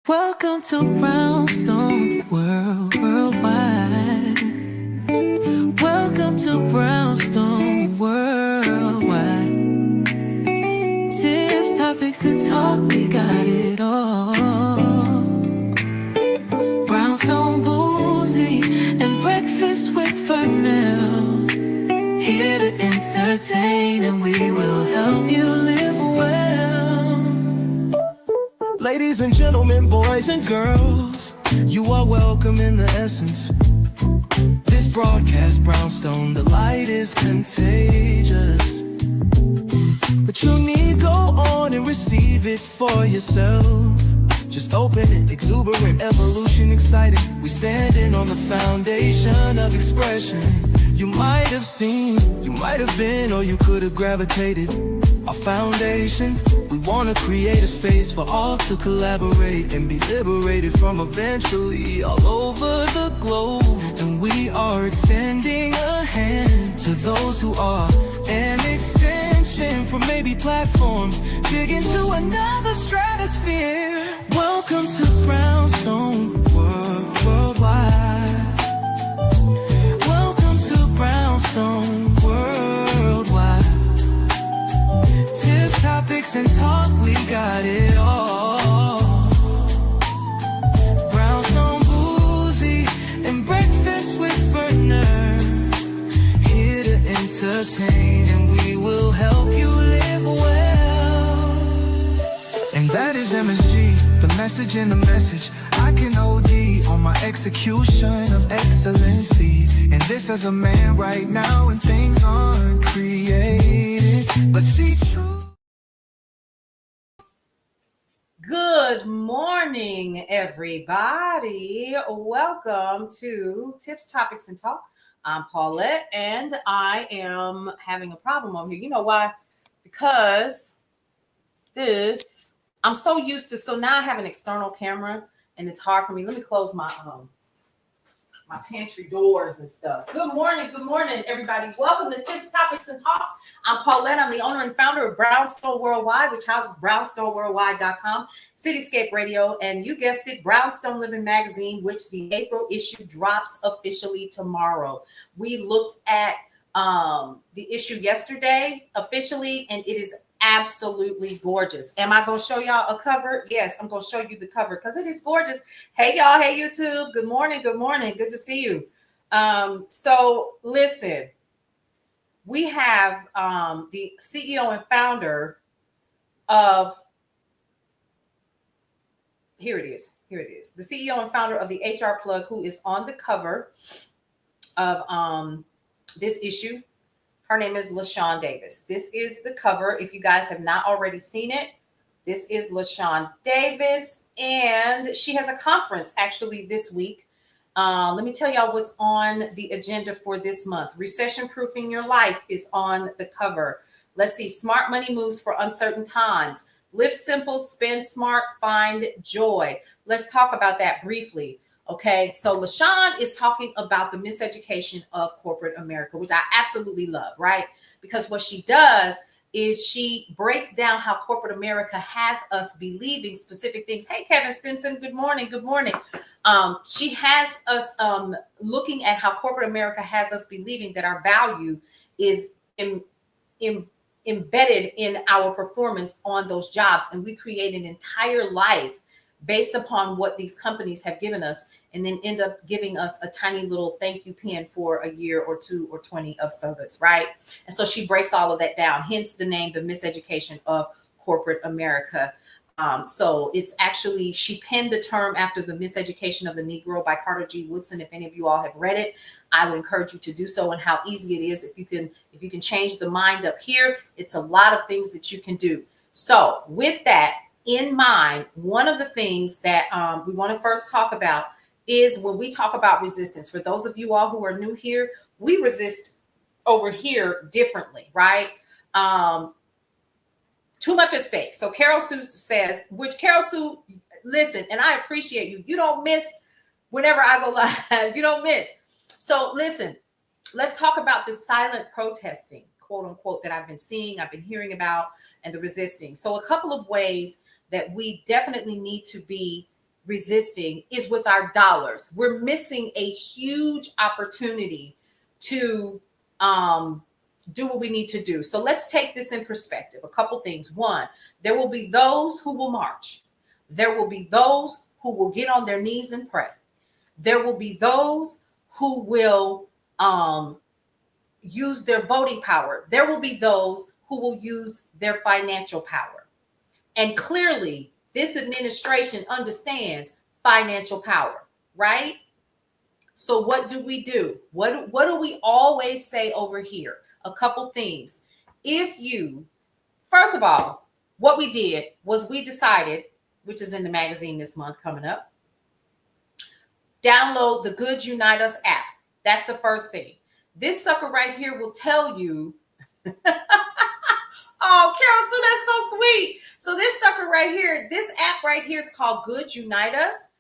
Welcome to Brownstone Worldwide. Welcome to Brownstone Worldwide. Tips, topics, and talk, we got it all. Brownstone Boozy and Breakfast with Fernell. Here to entertain, and we will help you live well. Ladies and gentlemen, boys and girls, you are welcome in the essence. This broadcast, Brownstone, the light is contagious. But you need go on and receive it for yourself. Just open it, exuberant, evolution, excited. We standing on the foundation of expression. You might have seen, you might have been, or you could have gravitated. Our foundation, we want to create a space for all to collaborate and be liberated from eventually all over the globe. And we are extending a hand to those who are an extension from maybe platforms, dig into another stratosphere. Welcome to Brownstone Worldwide. Welcome to Brownstone Worldwide. Tips, topics, and talk, we got it all. Brownstone Boozy and Breakfast with Fernell. Here to entertain, and we will help you live well. And that is MSG, the message in the message. I can OD on my execution of excellency. And this as a man right now, when things aren't created, but see true. Good morning, everybody. Welcome to Tips, Topics, and Talk. I'm Paulette, and I am having a problem over here. You know why? Because I'm so used to, so now I have an external camera, and it's hard for me. Let me close my pantry doors and stuff. Good morning, everybody. Welcome to Tips, Topics, and Talk. I'm Paulette. I'm the owner and founder of Brownstone Worldwide, which houses brownstoneworldwide.com, Cityscape Radio, and you guessed it, Brownstone Living Magazine, which the April issue drops officially tomorrow. We looked at the issue yesterday officially, and it is absolutely gorgeous. Am I going to show y'all a cover? Yes, I'm going to show you the cover because it is gorgeous. Hey, y'all. Hey, YouTube. Good morning. Good morning. Good to see you. So listen, we have the CEO and founder of, here it is. The CEO and founder of the HR Plug, who is on the cover of this issue. Her name is LaShawn Davis. This is the cover. If you guys have not already seen it, this is LaShawn Davis, and she has a conference actually this week. Let me tell y'all what's on the agenda for this month. Recession-proofing your life is on the cover. Let's see. Smart money moves for uncertain times. Live simple, spend smart, find joy. Let's talk about that briefly. Okay, so LaShawn is talking about the miseducation of corporate America, which I absolutely love, right? Because what she does is she breaks down how corporate America has us believing specific things. Hey, Kevin Stinson, good morning. Good morning. She has us looking at how corporate America has us believing that our value is embedded in our performance on those jobs. And we create an entire life based upon what these companies have given us, and then end up giving us a tiny little thank you pen for a year or 2 or 20 of service, right? And so she breaks all of that down, hence the name, The Miseducation of Corporate America. So it's actually, she penned the term after The Miseducation of the Negro by Carter G. Woodson. If any of you all have read it, I would encourage you to do so, and how easy it is. If you can change the mind up here, it's a lot of things that you can do. So with that in mind, one of the things that we want to first talk about is when we talk about resistance. For those of you all who are new here, we resist over here differently, right? Too much at stake. So Carol Sue says, which Carol Sue, listen, and I appreciate you. You don't miss whenever I go live. You don't miss. So listen, let's talk about this silent protesting, quote unquote, that I've been seeing, I've been hearing about, and the resisting. So a couple of ways that we definitely need to be resisting is with our dollars. We're missing a huge opportunity to do what we need to do. So let's take this in perspective. A couple things. One, there will be those who will march. There will be those who will get on their knees and pray. There will be those who will use their voting power. There will be those who will use their financial power. And clearly, this administration understands financial power, right? So what do we do? What do we always say over here? A couple things. First of all, what we did was we decided, which is in the magazine this month coming up, download the Good Unite Us app. That's the first thing. This sucker right here will tell you, oh, Carol Sue, that's so sweet. So this sucker right here, this app right here, it's called Good Unite Us.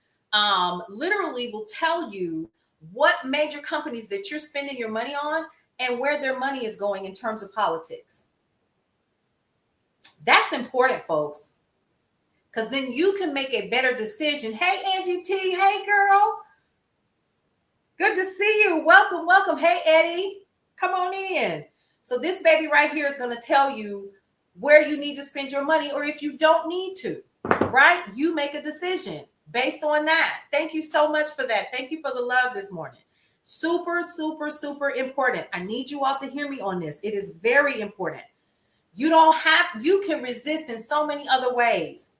Literally will tell you what major companies that you're spending your money on and where their money is going in terms of politics. That's important, folks, because then you can make a better decision. Hey, Angie T. Hey, girl. Good to see you. Welcome, welcome. Hey, Eddie. Come on in. So this baby right here is going to tell you where you need to spend your money or if you don't need to, right? You make a decision based on that. Thank you so much for that. Thank you for the love this morning. Super, super, super important. I need you all to hear me on this. It is very important. You can resist in so many other ways.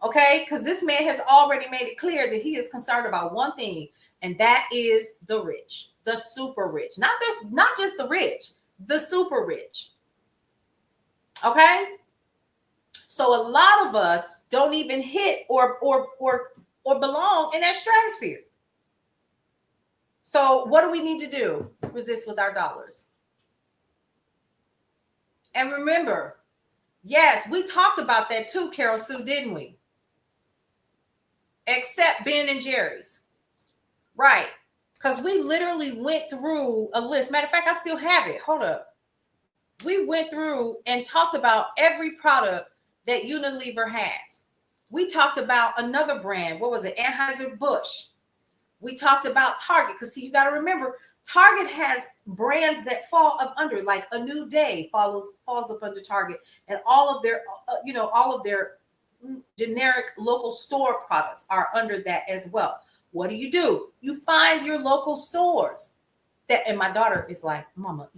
Okay? Because this man has already made it clear that he is concerned about one thing, and that is the rich, the super rich. Not just the rich, the super rich. Okay? So a lot of us don't even hit or belong in that stratosphere. So what do we need to do? Resist with our dollars. And remember, yes, we talked about that too, Carol Sue, didn't we? Except Ben and Jerry's. Right. Because we literally went through a list. Matter of fact, I still have it. Hold up. We went through and talked about every product that Unilever has. We talked about another brand. What was it? Anheuser-Busch. We talked about Target. Because see, you got to remember, Target has brands that fall up under, like A New Day falls up under Target, and all of their generic local store products are under that as well. What do? You find your local stores. And my daughter is like, Mama,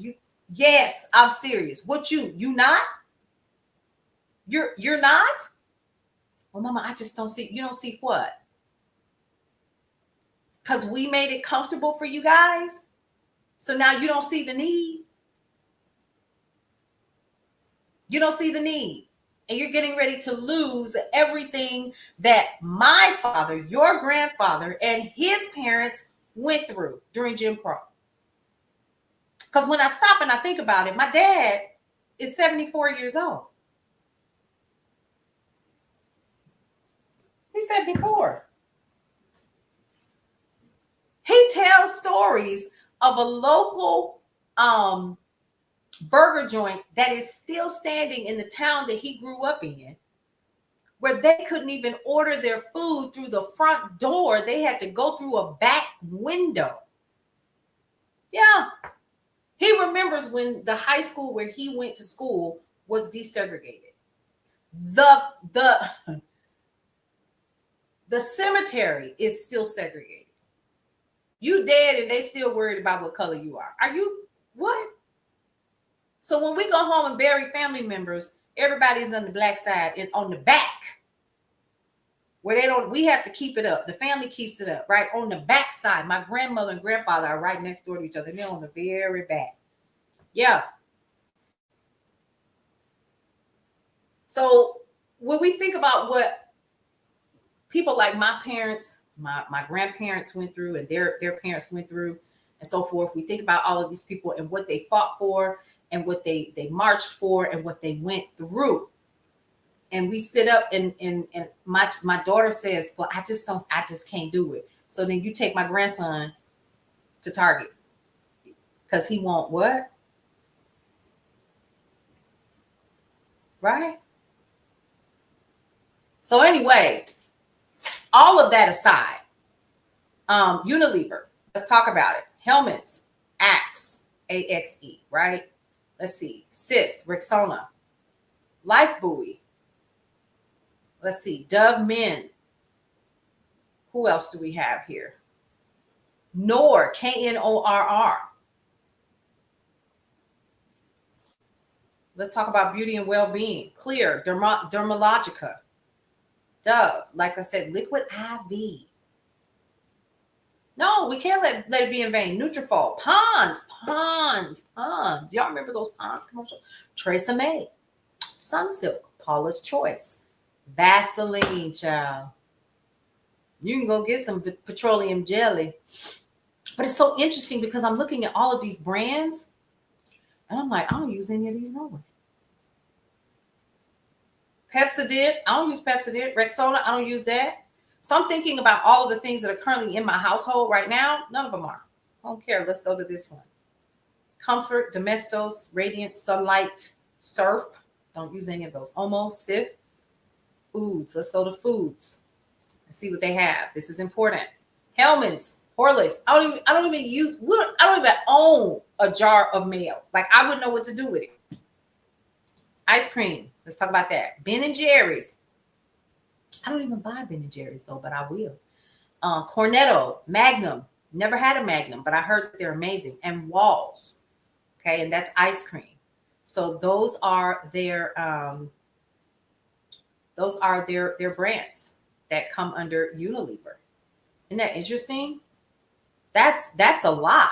yes, I'm serious. What you not? You're not? Well, Mama, I just don't see. You don't see what? Because we made it comfortable for you guys. So now you don't see the need. You don't see the need. And you're getting ready to lose everything that my father, your grandfather, and his parents went through during Jim Crow. Because when I stop and I think about it, my dad is 74 years old. He's 74. He tells stories of a local burger joint that is still standing in the town that he grew up in, where they couldn't even order their food through the front door. They had to go through a back window. Yeah. He remembers when the high school where he went to school was desegregated. The cemetery is still segregated. You dead and they still worried about what color you are. Are you what? So when we go home and bury family members, everybody's on the black side and on the back where we have to keep it up. The family keeps it up, right? On the back side, my grandmother and grandfather are right next door to each other. They're on the very back. Yeah. So when we think about what people like my parents, my grandparents went through and their parents went through and so forth, we think about all of these people and what they fought for and what they marched for and what they went through. And we sit up and my daughter says, well, I just can't do it. So then you take my grandson to Target because he won't what? Right? So anyway, All of that aside, Unilever, let's talk about it. Helmets, Axe, AXE, right? Let's see. Sith, Rexona, Life Buoy. Let's see. Dove Men. Who else do we have here? Knorr, Knorr. Let's talk about beauty and well-being. Clear, Dermalogica. Dove, like I said, Liquid IV. No, we can't let it be in vain. Nutrafol, Pond's. Y'all remember those Pond's commercials? Tresemme, Sunsilk, Paula's Choice, Vaseline, child. You can go get some petroleum jelly. But it's so interesting because I'm looking at all of these brands and I'm like, I don't use any of these nowhere. Pepsodent, I don't use Pepsodent. Rexona, I don't use that. So I'm thinking about all of the things that are currently in my household right now. None of them are. I don't care. Let's go to this one. Comfort, Domestos, Radiant, Sunlight, Surf. Don't use any of those. Omo, Sif. Foods. Let's go to foods. Let's see what they have. This is important. Hellmann's, Horlicks. I don't even own a jar of mayo. Like I wouldn't know what to do with it. Ice cream. Let's talk about that. Ben and Jerry's. I don't even buy Ben and Jerry's though, but I will. Cornetto, Magnum. Never had a Magnum, but I heard that they're amazing. And Walls. Okay, and that's ice cream. So those are their brands that come under Unilever. Isn't that interesting? That's a lot.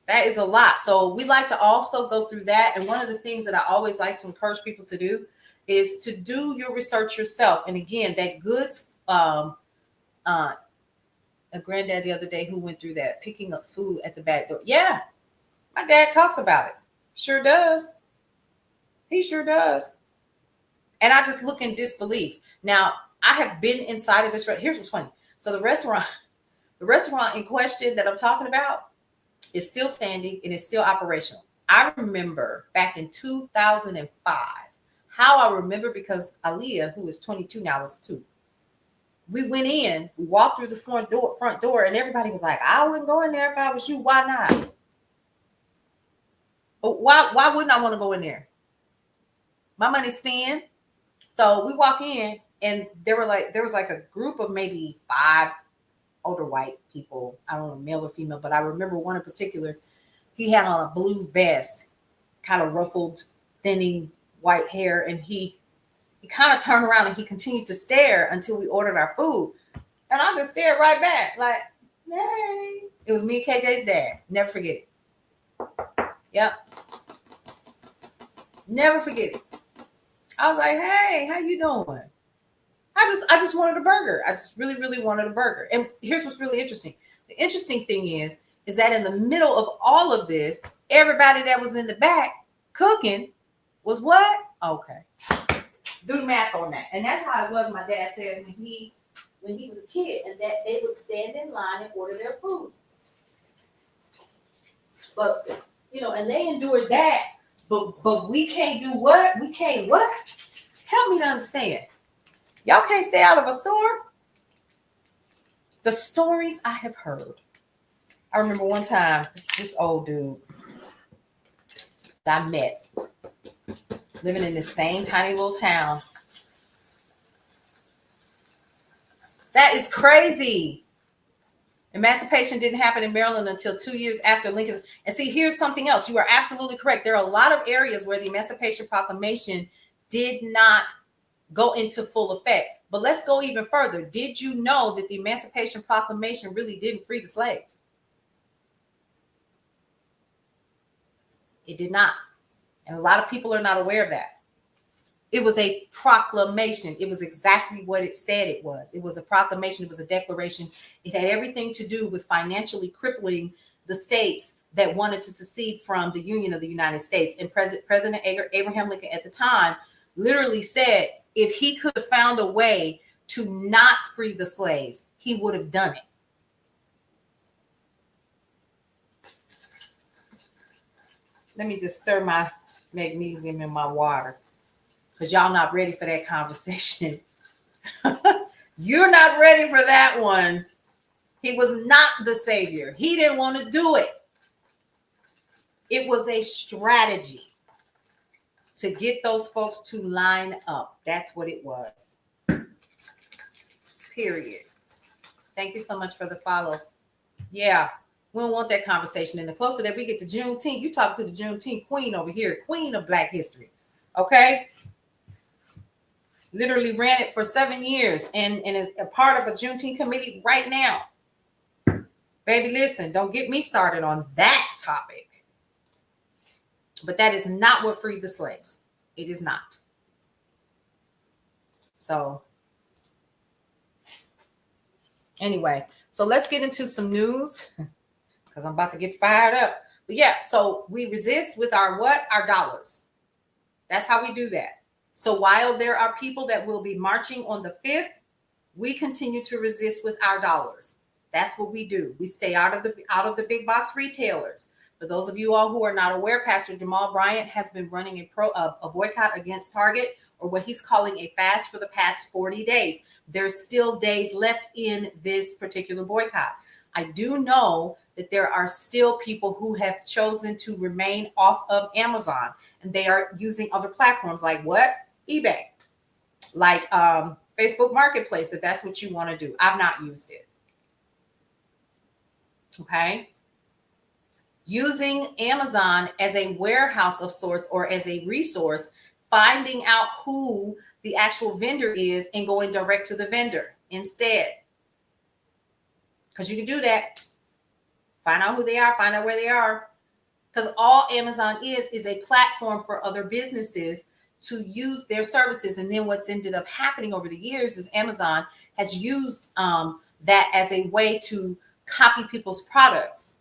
That is a lot. So we like to also go through that. And one of the things that I always like to encourage people to do is to do your research yourself. And again, that goods, a granddad the other day who went through that, picking up food at the back door. Yeah, my dad talks about it. Sure does. He sure does. And I just look in disbelief. Now, I have been inside of this. Here's what's funny. So the restaurant in question that I'm talking about is still standing and is still operational. I remember back in 2005, how I remember because Aaliyah, who is 22 now, was 2. We went in, we walked through the front door, and everybody was like, I wouldn't go in there if I was you. Why not? Why wouldn't I want to go in there? My money's spent. So we walk in, and there was like a group of maybe 5 older white people. I don't know, male or female, but I remember one in particular. He had on a blue vest, kind of ruffled, thinning white hair, and he kind of turned around and he continued to stare until we ordered our food. And I just stared right back, like, hey. It was me and KJ's dad. Never forget it. Yep. Never forget it. I was like, hey, how you doing? I just wanted a burger. I just really, really wanted a burger. And here's what's really interesting. The interesting thing is that in the middle of all of this, everybody that was in the back cooking was what? Okay. Do the math on that. And that's how it was, my dad said, when he was a kid, and that they would stand in line and order their food. But, and they endured that. But we can't do what? We can't what? Help me to understand. Y'all can't stay out of a store? The stories I have heard. I remember one time, this old dude that I met, living in this same tiny little town. That is crazy. Emancipation didn't happen in Maryland until 2 years after Lincoln's. And see, here's something else. You are absolutely correct. There are a lot of areas where the Emancipation Proclamation did not go into full effect. But let's go even further. Did you know that the Emancipation Proclamation really didn't free the slaves? It did not. And a lot of people are not aware of that. It was a proclamation. It was exactly what it said it was. It was a proclamation. It was a declaration. It had everything to do with financially crippling the states that wanted to secede from the Union of the United States. And President Abraham Lincoln at the time literally said, if he could have found a way to not free the slaves, he would have done it. Let me just stir my magnesium in my water, because y'all not ready for that conversation. You're not ready for that one. He was not the savior. He didn't want to do it. It was a strategy to get those folks to line up. That's what it was. Period. Thank you so much for the follow. Yeah, we don't want that conversation. And the closer that we get to Juneteenth, you talk to the Juneteenth queen over here, queen of Black history. Okay? Literally ran it for 7 years and is a part of a Juneteenth committee right now. Baby, listen, don't get me started on that topic. But that is not what freed the slaves. It is not. So, anyway, so let's get into some news because I'm about to get fired up. But yeah, so we resist with our what? Our dollars. That's how we do that. So while there are people that will be marching on the 5th, we continue to resist with our dollars. That's what we do. We stay out of the big box retailers. For those of you all who are not aware, Pastor Jamal Bryant has been running a boycott against Target, or what he's calling a fast, for the past 40 days. There's still days left in this particular boycott. I do know that there are still people who have chosen to remain off of Amazon, and they are using other platforms like what? eBay, like Facebook Marketplace, if that's what you want to do. I've not used it. Okay. Using Amazon as a warehouse of sorts or as a resource, finding out who the actual vendor is and going direct to the vendor instead. Because you can do that. Find out who they are, find out where they are. Because all Amazon is a platform for other businesses to use their services. And then what's ended up happening over the years is Amazon has used that as a way to copy people's products.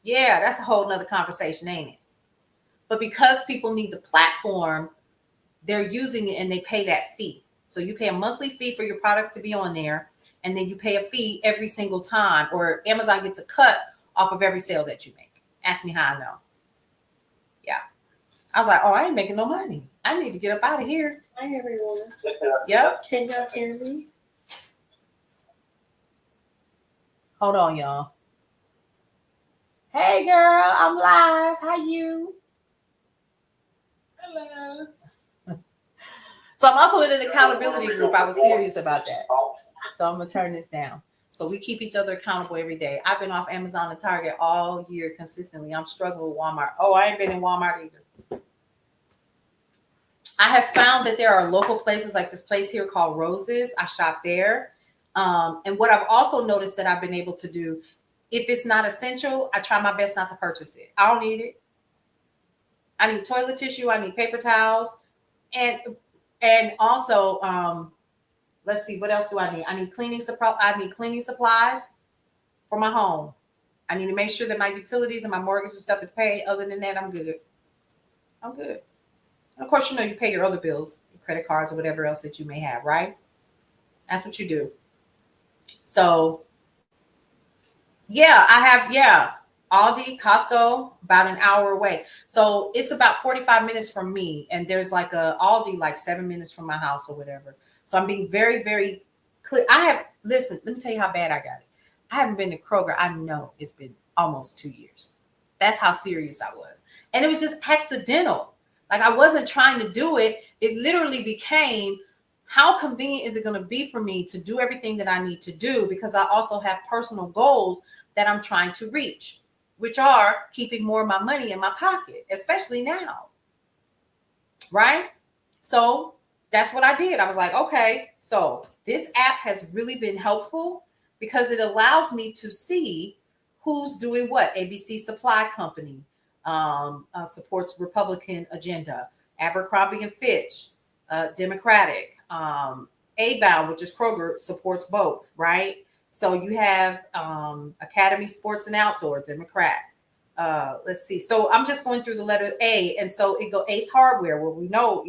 Yeah, that's a whole nother conversation, ain't it? But because people need the platform, they're using it and they pay that fee. So you pay a monthly fee for your products to be on there, and then you pay a fee every single time, or Amazon gets a cut off of every sale that you make. Ask me how I know. Yeah. I was like, oh, I ain't making no money. I need to get up out of here. Hi, everyone. Yep. Can y'all hear me? Hold on, y'all. Hey, girl, I'm live. How you? Hello. So I'm also in an accountability group. I was serious about that. So I'm going to turn this down. So we keep each other accountable every day. I've been off Amazon and Target all year consistently. I'm struggling with Walmart. Oh, I ain't been in Walmart either. I have found that there are local places like this place here called Roses. I shop there. And what I've also noticed that I've been able to do, if it's not essential, I try my best not to purchase it. I don't need it. I need toilet tissue. I need paper towels. And also, let's see, what else do I need? I need cleaning supplies for my home. I need to make sure that my utilities and my mortgage and stuff is paid. Other than that, I'm good. I'm good. And of course, you pay your other bills, your credit cards or whatever else that you may have, right? That's what you do. So, yeah, I have, Aldi, Costco, about an hour away. So it's about 45 minutes from me. And there's like a Aldi like 7 minutes from my house or whatever. So I'm being very, very clear. Listen, let me tell you how bad I got it. I haven't been to Kroger. I know it's been almost 2 years. That's how serious I was. And it was just accidental. Like I wasn't trying to do it. It literally became, how convenient is it going to be for me to do everything that I need to do? Because I also have personal goals that I'm trying to reach, which are keeping more of my money in my pocket, especially now. Right? So that's what I did. I was like, okay, so this app has really been helpful because it allows me to see who's doing what. ABC Supply Company supports Republican agenda. Abercrombie and Fitch, Democratic. A-Bound, which is Kroger, supports both, right? So you have Academy Sports and Outdoor, Democrat. Let's see. So I'm just going through the letter A. And so it go Ace Hardware, where we know,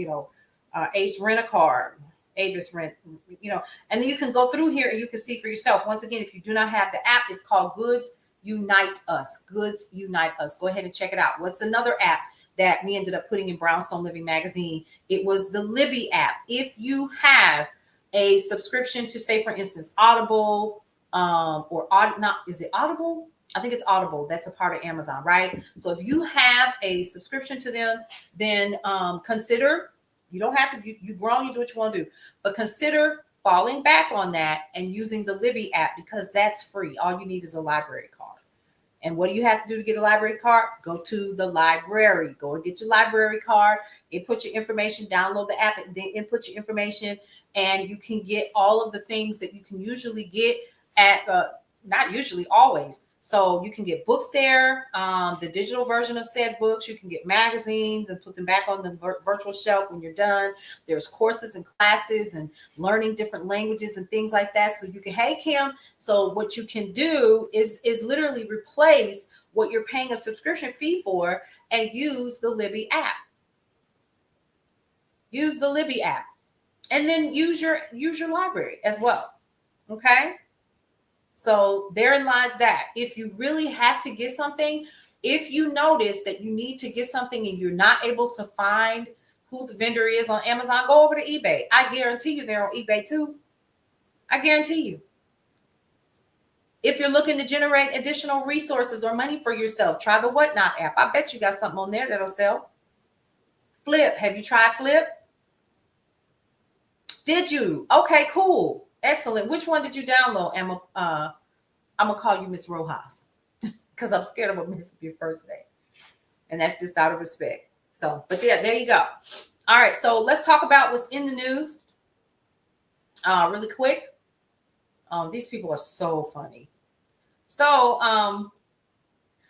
Ace Rent-A-Car, Avis Rent, and then you can go through here and you can see for yourself. Once again, if you do not have the app, it's called Goods Unite Us. Goods Unite Us. Go ahead and check it out. What's another app that we ended up putting in Brownstone Living Magazine? It was the Libby app. If you have a subscription to, say, for instance, Audible, or not, is it Audible? I think it's Audible. That's a part of Amazon, right? So if you have a subscription to them, then consider, you don't have to, you grown, you do what you want to do, but consider falling back on that and using the Libby app, because that's free. All you need is a library card. And what do you have to do to get a library card? Go to the library. Go and get your library card. Input your information, download the app, and then input your information, and you can get all of the things that you can usually get at, not usually, always. So you can get books there, the digital version of said books. You can get magazines and put them back on the virtual shelf when you're done. There's courses and classes and learning different languages and things like that. So you can, hey, Kim. So what you can do is literally replace what you're paying a subscription fee for and use the Libby app. Use the Libby app, and then use your library as well. Okay. So therein lies that. If you really have to get something, if you notice that you need to get something and you're not able to find who the vendor is on Amazon, go over to eBay. I guarantee you they're on eBay too. I guarantee you. If you're looking to generate additional resources or money for yourself, try the Whatnot app. I bet you got something on there that'll sell. Flip. Have you tried Flip? Did you? Okay, cool. Excellent. Which one did you download, Emma? I'm going to call you Miss Rojas because I'm scared I'm going to mess up your first name. And that's just out of respect. So, but yeah, there you go. All right. So let's talk about what's in the news really quick. These people are so funny. So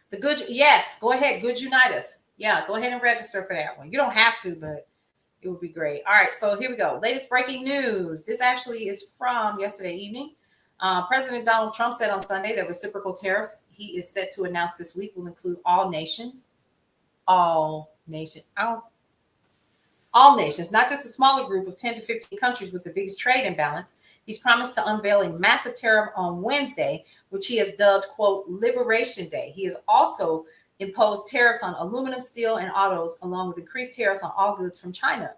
the good, yes, go ahead. Good Unitas. Yeah, go ahead and register for that one. You don't have to, but it would be great. All right, so here we go. Latest breaking news. This actually is from yesterday evening. President Donald Trump said on Sunday that reciprocal tariffs he is set to announce this week will include all nations. All nations, not just a smaller group of 10 to 15 countries with the biggest trade imbalance. He's promised to unveil a massive tariff on Wednesday, which he has dubbed, quote, Liberation Day. He has also imposed tariffs on aluminum, steel, and autos, along with increased tariffs on all goods from China.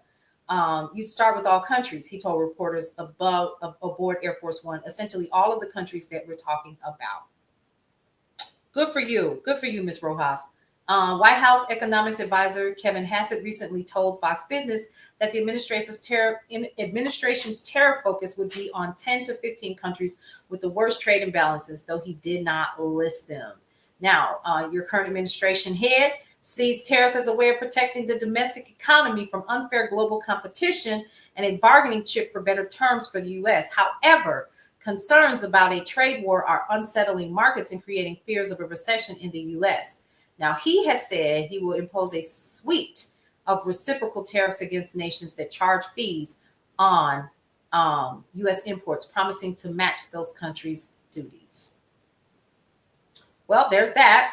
You'd start with all countries, he told reporters aboard Air Force One, essentially all of the countries that we're talking about. Good for you. Good for you, Ms. Rojas. White House economics advisor Kevin Hassett recently told Fox Business that the administration's tariff focus would be on 10 to 15 countries with the worst trade imbalances, though he did not list them. Now, your current administration head sees tariffs as a way of protecting the domestic economy from unfair global competition and a bargaining chip for better terms for the U.S. However, concerns about a trade war are unsettling markets and creating fears of a recession in the U.S. Now, he has said he will impose a suite of reciprocal tariffs against nations that charge fees on U.S. imports, promising to match those countries' duties. Well, there's that.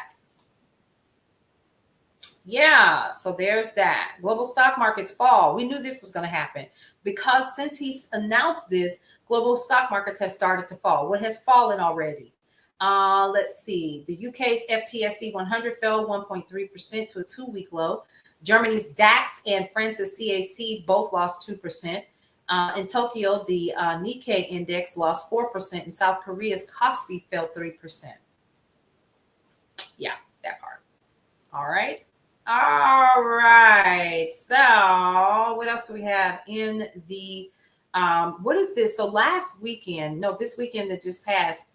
Yeah, so there's that. Global stock markets fall. We knew this was going to happen because since he's announced this, global stock markets have started to fall. What has fallen already? Let's see. The UK's FTSE 100 fell 1.3% to a 2-week low. Germany's DAX and France's CAC both lost 2%. In Tokyo, the Nikkei index lost 4%, and South Korea's Kospi fell 3%. Yeah, that part. All right. All right. So what else do we have in the, what is this? So this weekend that just passed,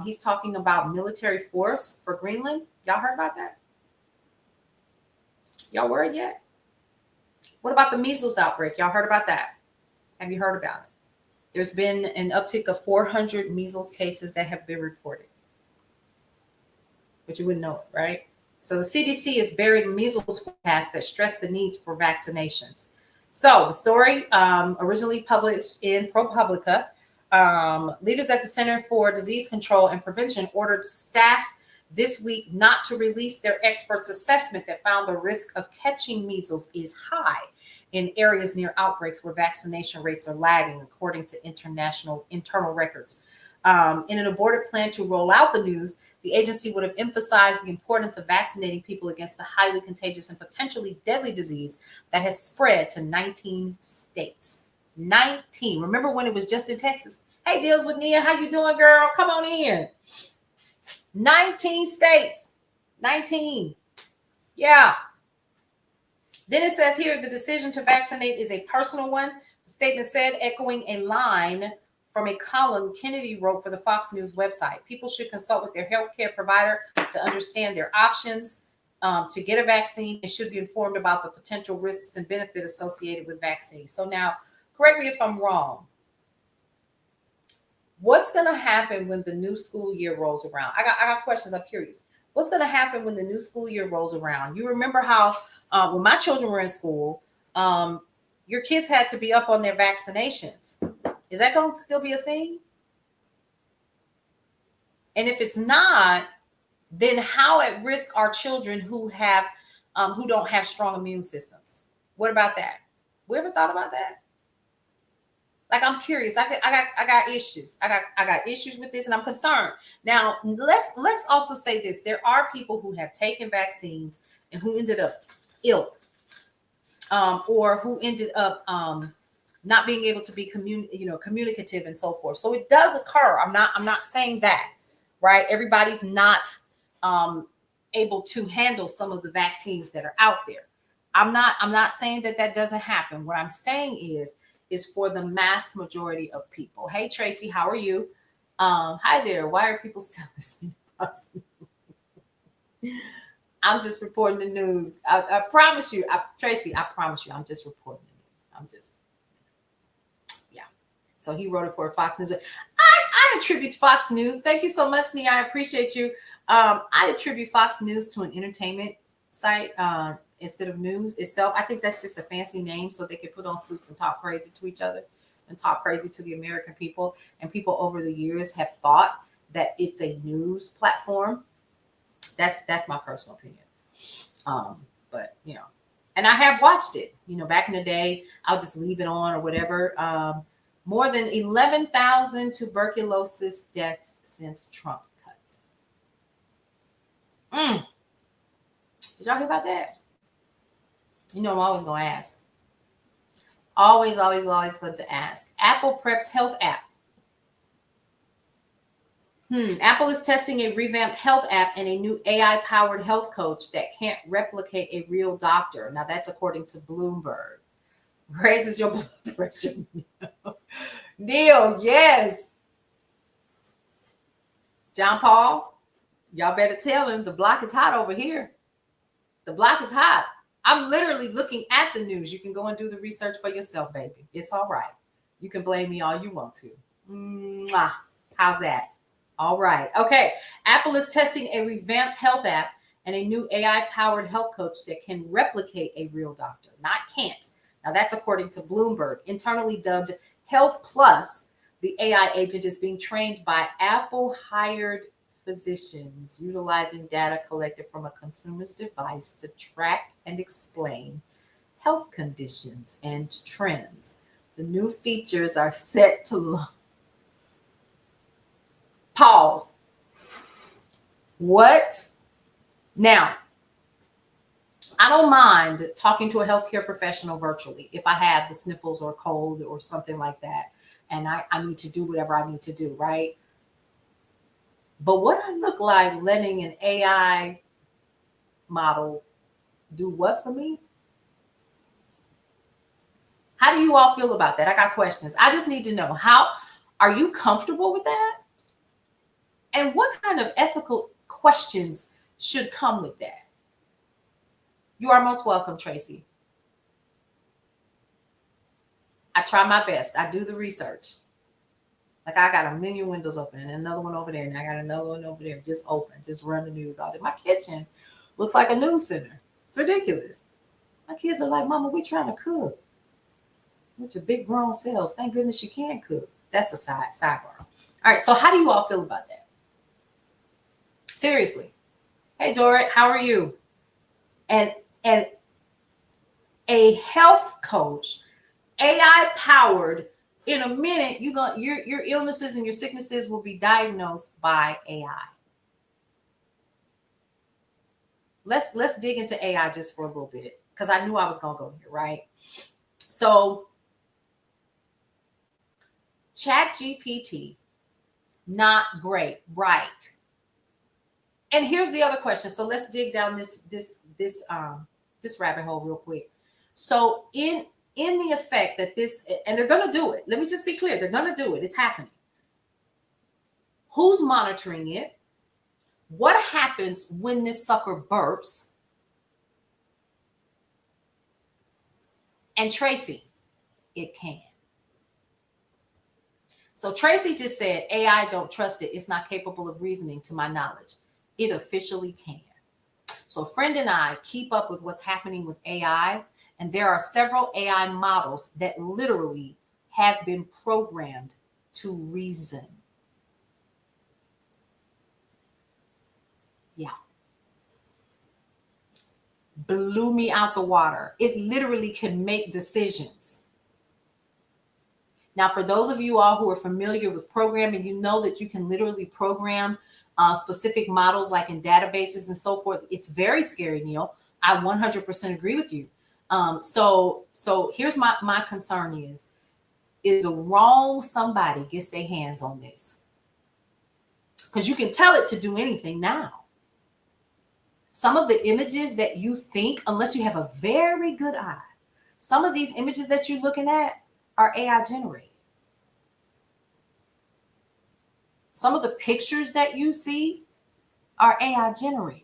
he's talking about military force for Greenland. Y'all heard about that? Y'all worried yet? What about the measles outbreak? Y'all heard about that? Have you heard about it? There's been an uptick of 400 measles cases that have been reported. But you wouldn't know it, right? So the CDC is buried in measles forecasts that stress the needs for vaccinations. So the story, originally published in ProPublica, leaders at the Center for Disease Control and Prevention ordered staff this week not to release their experts' assessment that found the risk of catching measles is high in areas near outbreaks where vaccination rates are lagging, according to internal records. In an aborted plan to roll out the news, the agency would have emphasized the importance of vaccinating people against the highly contagious and potentially deadly disease that has spread to 19 states. 19. Remember when it was just in Texas? Hey, Deals with Nia, how you doing, girl? Come on in. 19 states. 19. Yeah. Then it says here, the decision to vaccinate is a personal one. The statement said, echoing a line from a column Kennedy wrote for the Fox News website. People should consult with their healthcare provider to understand their options to get a vaccine and should be informed about the potential risks and benefit associated with vaccines. So now, correct me if I'm wrong. What's going to happen when the new school year rolls around? I got questions. I'm curious. What's going to happen when the new school year rolls around? You remember how when my children were in school, your kids had to be up on their vaccinations. Is that going to still be a thing? And if it's not, then how at risk are children who don't have strong immune systems? What about that? We ever thought about that? Like, I'm curious. I got issues. I got issues with this, and I'm concerned. Now, let's also say this: there are people who have taken vaccines and who ended up ill, or who ended up not being able to be communicative and so forth. So it does occur. I'm not saying that, right? Everybody's not able to handle some of the vaccines that are out there. I'm not saying that doesn't happen. What I'm saying is for the mass majority of people. Hey, Tracy, how are you? Hi there. Why are people still listening? I'm just reporting the news. I promise you, Tracy, I promise you, I'm just reporting the news. Yeah. So he wrote it for Fox News. I attribute Fox News. Thank you so much, Nia. I appreciate you. I attribute Fox News to an entertainment site instead of news itself. I think that's just a fancy name so they can put on suits and talk crazy to each other and talk crazy to the American people. And people over the years have thought that it's a news platform. That's my personal opinion. But and I have watched it. Back in the day, I'll just leave it on or whatever. More than 11,000 tuberculosis deaths since Trump cuts. Did y'all hear about that? I'm always going to ask. Always going to ask. Apple preps health app. Apple is testing a revamped health app and a new AI-powered health coach that can't replicate a real doctor. Now, that's according to Bloomberg. Raises your blood pressure. Neil, yes. John Paul, y'all better tell him the block is hot over here. The block is hot. I'm literally looking at the news. You can go and do the research for yourself, baby. It's all right. You can blame me all you want to. Mwah. How's that? All right. Okay. Apple is testing a revamped health app and a new AI-powered health coach that can replicate a real doctor, not can't. Now, that's according to Bloomberg. Internally dubbed Health Plus, the AI agent is being trained by Apple-hired physicians utilizing data collected from a consumer's device to track and explain health conditions and trends. The new features are set to launch. Pause. What? Now, I don't mind talking to a healthcare professional virtually if I have the sniffles or cold or something like that, and I need to do whatever I need to do, right? But what I look like letting an AI model do what for me? How do you all feel about that? I got questions. I just need to know, how are you comfortable with that? And what kind of ethical questions should come with that? You are most welcome, Tracy. I try my best. I do the research. Like, I got a million windows open and another one over there, and I got another one over there just open, just run the news all day. My kitchen looks like a news center. It's ridiculous. My kids are like, Mama, we trying to cook. With your big grown selves. Thank goodness you can cook. That's a sidebar. All right, so how do you all feel about that? Seriously. Hey, Dorrit, how are you? And a health coach, AI powered, in a minute, your illnesses and your sicknesses will be diagnosed by AI. Let's dig into AI just for a little bit, because I knew I was gonna go here, right? So Chat GPT, not great, right? And here's the other question. So let's dig down this rabbit hole real quick. So in the effect that this, and they're going to do it. Let me just be clear. They're going to do it. It's happening. Who's monitoring it? What happens when this sucker burps? And Tracy, it can. So Tracy just said, AI, don't trust it. It's not capable of reasoning to my knowledge. It officially can. So a friend and I keep up with what's happening with AI, and there are several AI models that literally have been programmed to reason. Yeah. Blew me out the water. It literally can make decisions. Now, for those of you all who are familiar with programming, you know that you can literally program specific models like in databases and so forth. It's very scary, Neil. I 100% agree with you. So here's my concern is the wrong somebody gets their hands on this. Because you can tell it to do anything now. Some of the images that you think, unless you have a very good eye, some of these images that you're looking at are AI generated. Some of the pictures that you see are AI generated.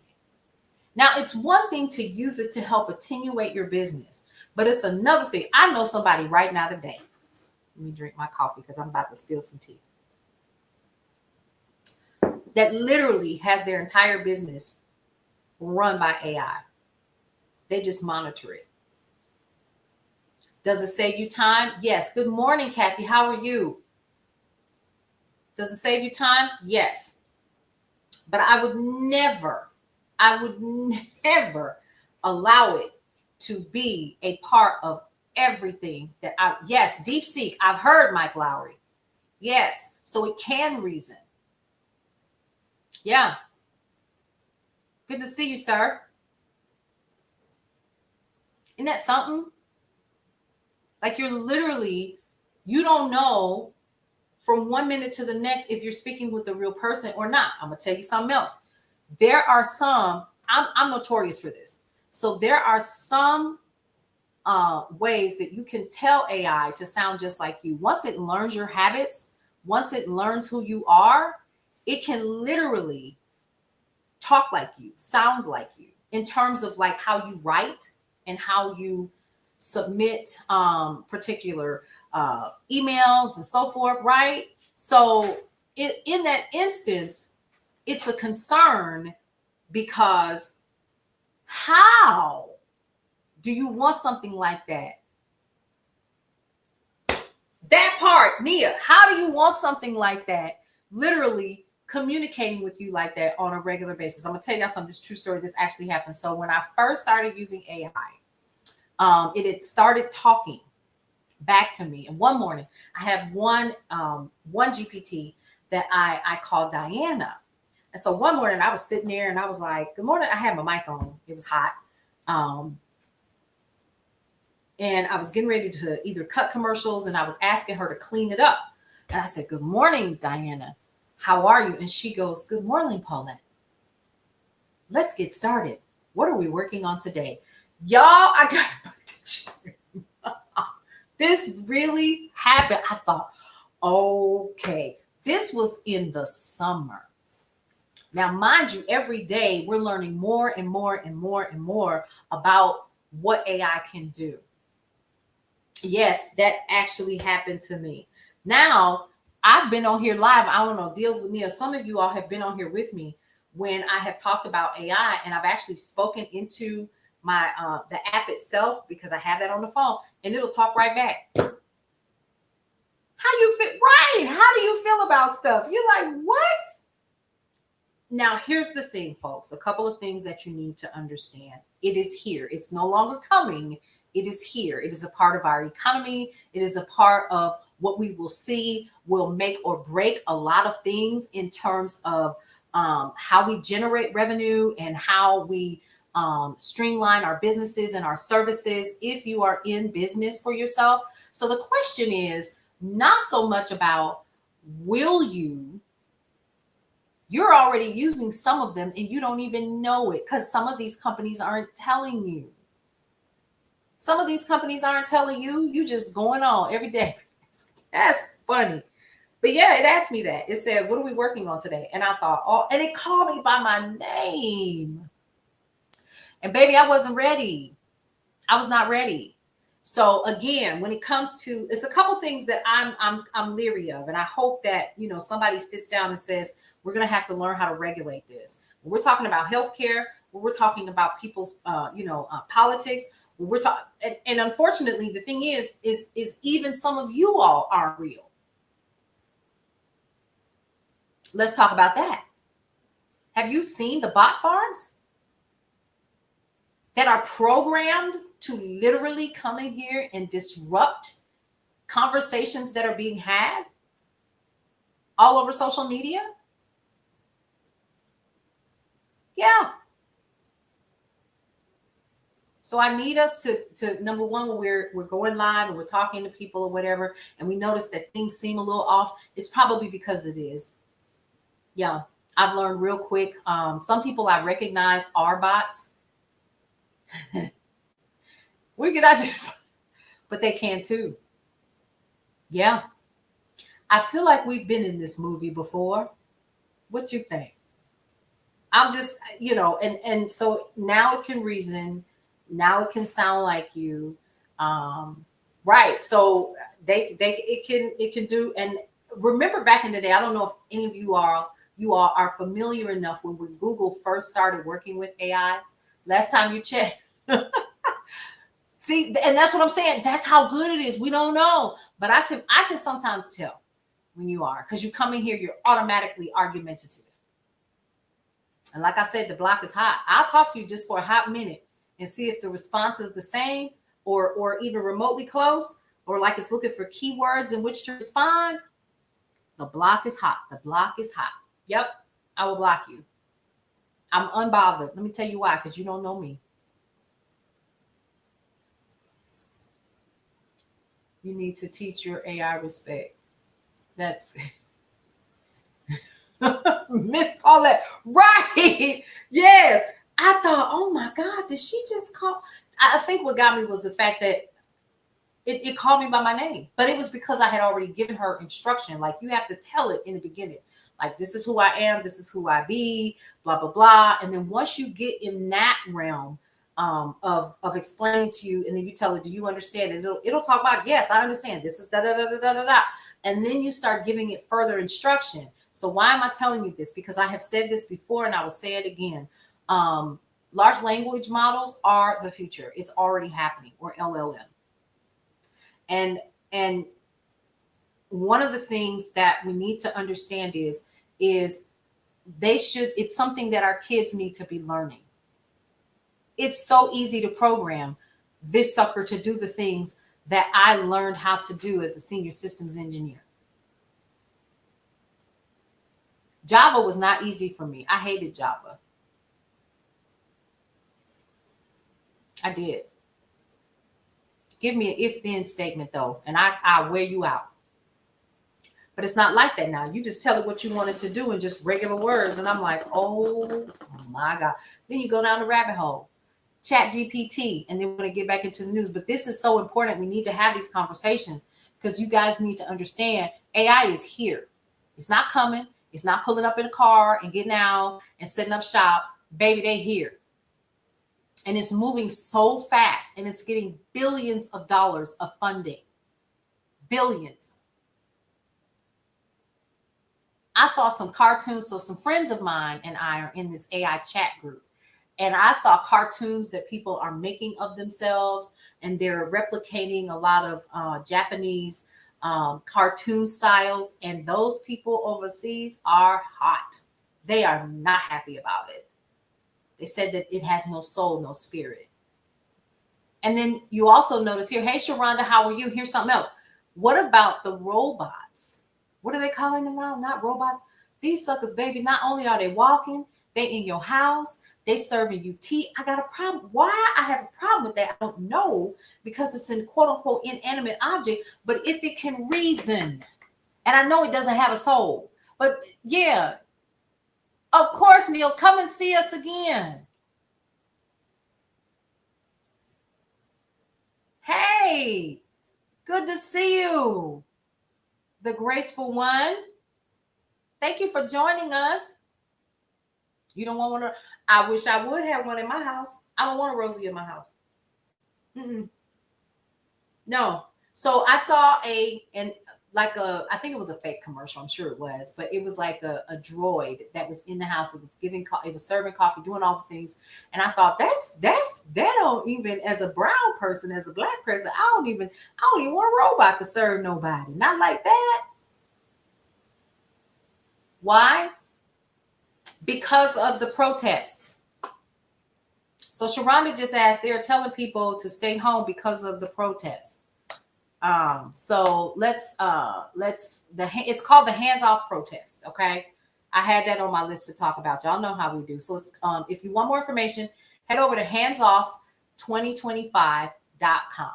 Now, it's one thing to use it to help attenuate your business, but it's another thing. I know somebody right now today. Let me drink my coffee because I'm about to spill some tea. That literally has their entire business run by AI. They just monitor it. Does it save you time? Yes. Good morning, Kathy. How are you? Does it save you time? Yes. But I would never allow it to be a part of everything that yes, DeepSeek. I've heard Mike Lowry. Yes. So it can reason. Yeah. Good to see you, sir. Isn't that something? Like you don't know from 1 minute to the next if you're speaking with a real person or not. I'm going to tell you something else. There are some, I'm notorious for this. So there are some ways that you can tell AI to sound just like you. Once it learns your habits, once it learns who you are, it can literally talk like you, sound like you, in terms of like how you write and how you submit particular emails and so forth, right? So in that instance, it's a concern because how do you want something like that? That part, Nia, how do you want something like that literally communicating with you like that on a regular basis? I'm gonna tell y'all something. This true story. This actually happened. So when I first started using AI, it had started talking back to me. And one morning, I have one GPT that I call Diana. And so one morning, I was sitting there and I was like, "Good morning." I had my mic on. It was hot. And I was getting ready to either cut commercials, and I was asking her to clean it up. And I said, "Good morning, Diana. How are you?" And she goes, "Good morning, Paulette. Let's get started. What are we working on today?" Y'all, I got this really happened. I thought, okay, this was in the summer. Now, mind you, every day we're learning more and more and more and more about what AI can do. Yes, that actually happened to me. Now, I've been on here live. I don't know, Deals with Nia. Some of you all have been on here with me when I have talked about AI, and I've actually spoken into my the app itself because I have that on the phone, and it'll talk right back. How you feel? Right? How do you feel about stuff? You're like, what? Now, here's the thing, folks. A couple of things that you need to understand. It is here. It's no longer coming. It is here. It is a part of our economy. It is a part of what we will see will make or break a lot of things in terms of how we generate revenue and how we streamline our businesses and our services if you are in business for yourself. So the question is, Not so much about will you. You're already using some of them and you don't even know it because some of these companies aren't telling you. Some of these companies aren't telling you. You just going on every day. That's funny. But yeah, it asked me that. It said, what are we working on today? And I thought, oh, and it called me by my name. And baby, I wasn't ready. I was not ready. So again, when it comes to, it's a couple things that I'm leery of, and I hope that somebody sits down and says we're going to have to learn how to regulate this. When we're talking about healthcare, when we're talking about people's politics, when we're talking, and unfortunately, the thing is even some of you all aren't real. Let's talk about that. Have you seen the bot farms that are programmed to literally come in here and disrupt conversations that are being had all over social media? Yeah. So I need us to number one, when we're going live and we're talking to people or whatever, and we notice that things seem a little off, it's probably because it is. Yeah. I've learned real quick. Some people I recognize are bots. We can identify, but they can too. Yeah. I feel like we've been in this movie before. What you think? I'm just, and so now it can reason. Now it can sound like you. Right. So it can do. And remember back in the day, I don't know if any of you all are familiar enough when Google first started working with AI. Last time you checked. See, and that's what I'm saying. That's how good it is. We don't know, but I can sometimes tell when you are, because you come in here, you're automatically argumentative. And like I said, the block is hot. I'll talk to you just for a hot minute and see if the response is the same or even remotely close, or like it's looking for keywords in which to respond. The block is hot. The block is hot. Yep, I will block you. I'm unbothered. Let me tell you why, because you don't know me. You need to teach your AI respect. That's Miss Paulette. Right. Yes. I thought, oh my God, did she just call? I think what got me was the fact that it called me by my name. But it was because I had already given her instruction. Like, you have to tell it in the beginning. Like, this is who I am. This is who I be, blah, blah, blah. And then once you get in that realm, of explaining to you, and then you tell it, do you understand? And it'll talk about, yes, I understand. This is da da da da da da da. And then you start giving it further instruction. So why am I telling you this? Because I have said this before, and I will say it again. Large language models are the future. It's already happening, or LLM. And one of the things that we need to understand is it's something that our kids need to be learning. It's so easy to program this sucker to do the things that I learned how to do as a senior systems engineer. Java was not easy for me. I hated Java. I did. Give me an if-then statement, though, and I'll wear you out. But it's not like that now. You just tell it what you want it to do in just regular words. And I'm like, oh my God. Then you go down the rabbit hole. Chat GPT, and then we're going to get back into the news. But this is so important. We need to have these conversations because you guys need to understand AI is here. It's not coming. It's not pulling up in a car and getting out and setting up shop. Baby, they here. And it's moving so fast, and it's getting billions of dollars of funding. Billions. I saw some cartoons. So some friends of mine and I are in this AI chat group. And I saw cartoons that people are making of themselves, and they're replicating a lot of Japanese cartoon styles. And those people overseas are hot. They are not happy about it. They said that it has no soul, no spirit. And then you also notice here, hey, Sharonda, how are you? Here's something else. What about the robots? What are they calling them now? Not robots. These suckers, baby, not only are they walking, They in your house. They serving you tea. I got a problem. Why I have a problem with that, I don't know, because it's an quote unquote inanimate object. But if it can reason, and I know it doesn't have a soul, but yeah, of course, Neil, come and see us again. Hey, good to see you, the graceful one. Thank you for joining us. You don't want one to, I wish I would have one in my house. I don't want a Rosie in my house. Mm-mm. No. So I saw I think it was a fake commercial. I'm sure it was, but it was like a droid that was in the house. It was it was serving coffee, doing all the things. And I thought that don't even, as a brown person, as a black person, I don't even want a robot to serve nobody. Not like that. Why? Because of the protests. So Sharonda just asked, they're telling people to stay home because of the protests. So it's called the hands off protest. Okay. I had that on my list to talk about. Y'all know how we do. So it's, if you want more information, head over to handsoff2025.com.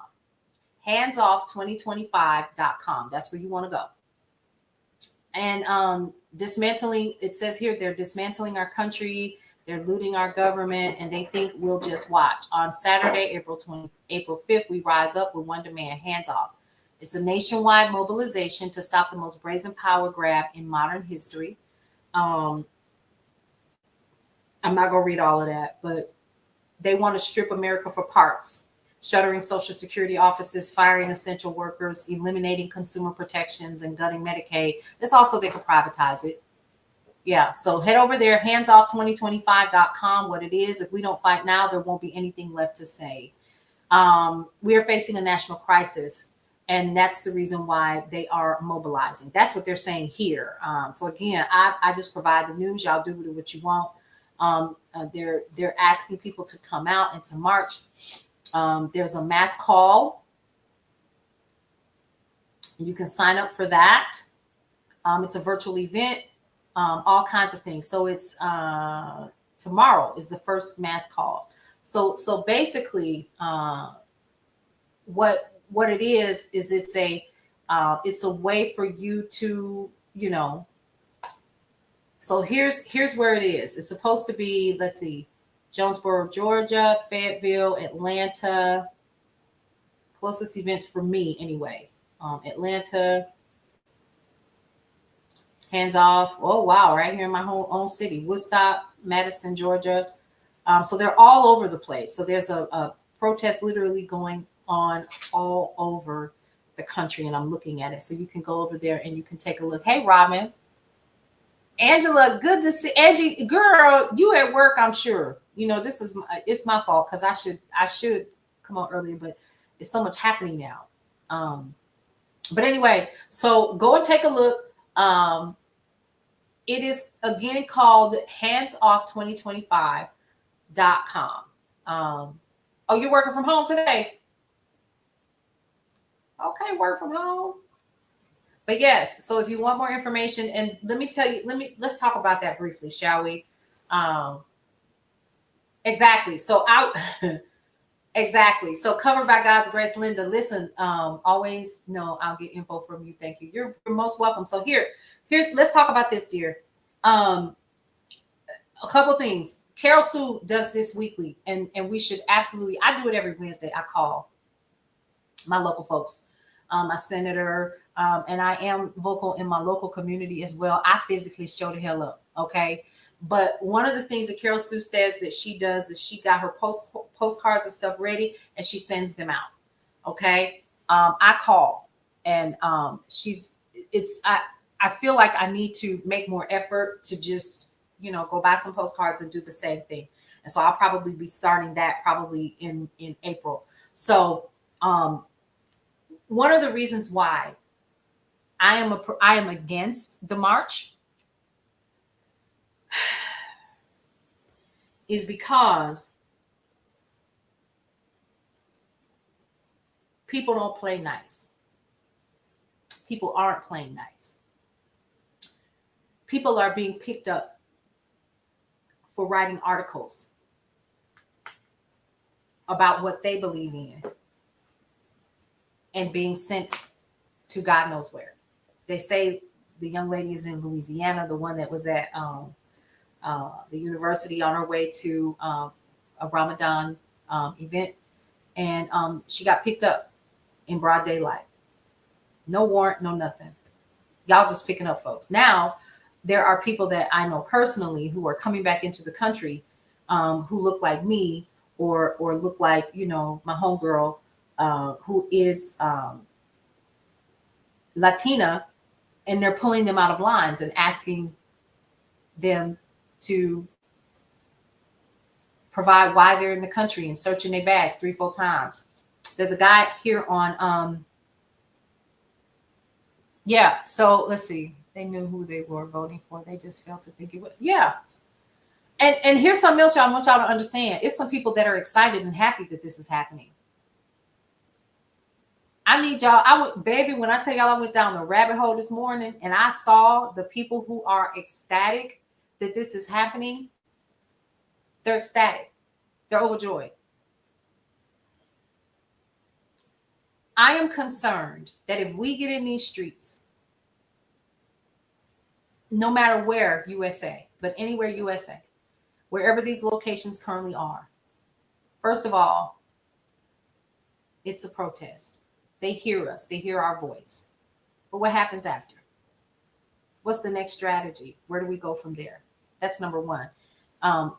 Handsoff2025.com. That's where you want to go. And dismantling, it says here, they're dismantling our country, they're looting our government, and they think we'll just watch. On Saturday, April 5th, we rise up with one demand: hands off. It's a nationwide mobilization to stop the most brazen power grab in modern history. I'm not going to read all of that, but they want to strip America for parts, shuttering Social Security offices, firing essential workers, eliminating consumer protections, and gutting Medicaid. It's also, they could privatize it. Yeah, so head over there, handsoff2025.com. What it is, if we don't fight now, there won't be anything left to say. We are facing a national crisis, and that's the reason why they are mobilizing. That's what they're saying here. So again, I just provide the news. Y'all do with it what you want. They're asking people to come out and to march. There's a mass call. You can sign up for that. It's a virtual event, all kinds of things. So it's tomorrow is the first mass call. So basically, what it is it's a way for you to, so here's where it is. It's supposed to be, let's see, Jonesboro, Georgia, Fayetteville, Atlanta. Closest events for me anyway. Atlanta, hands off. Oh, wow. Right here in my own city, Woodstock, Madison, Georgia. So they're all over the place. So there's a protest literally going on all over the country, and I'm looking at it. So you can go over there and you can take a look. Hey, Robin. Angela, good to see. Angie, girl, you at work, I'm sure. This is it's my fault, because I should come on earlier, but it's so much happening now. But anyway, so go and take a look. It is again called handsoff2025.com. Oh, you're working from home today? Okay, work from home. But yes, so if you want more information, and let's talk about that briefly, shall we? Exactly. So exactly. So covered by God's grace, Linda, listen, always know I'll get info from you. Thank you. You're most welcome. So let's talk about this, dear. A couple things. Carol Sue does this weekly, and we should absolutely, I do it every Wednesday. I call my local folks, my senator, and I am vocal in my local community as well. I physically show the hell up. Okay. But one of the things that Carol Sue says that she does is she got her postcards and stuff ready, and she sends them out. Okay. I call, and I feel like I need to make more effort to just, go buy some postcards and do the same thing. And so I'll probably be starting that probably in April. So one of the reasons why I am against the march is because people don't play nice. People aren't playing nice. People are being picked up for writing articles about what they believe in and being sent to God knows where. They say the young lady is in Louisiana, the one that was at the university on her way to a Ramadan event. And she got picked up in broad daylight. No warrant, no nothing. Y'all just picking up folks. Now, there are people that I know personally who are coming back into the country who look like me or look like, you know, my homegirl who is Latina, and they're pulling them out of lines and asking them to provide why they're in the country and searching their bags 3-4 times. There's a guy here on yeah, so let's see. They knew who they were voting for. They just failed to think it would. Yeah. And here's something else y'all want y'all to understand. It's some people that are excited and happy that this is happening. I need y'all. Baby, when I tell y'all I went down the rabbit hole this morning and I saw the people who are ecstatic that this is happening, they're ecstatic. They're overjoyed. I am concerned that if we get in these streets, no matter where USA, but anywhere USA, wherever these locations currently are, first of all, it's a protest. They hear us. They hear our voice. But what happens after? What's the next strategy? Where do we go from there? That's number one.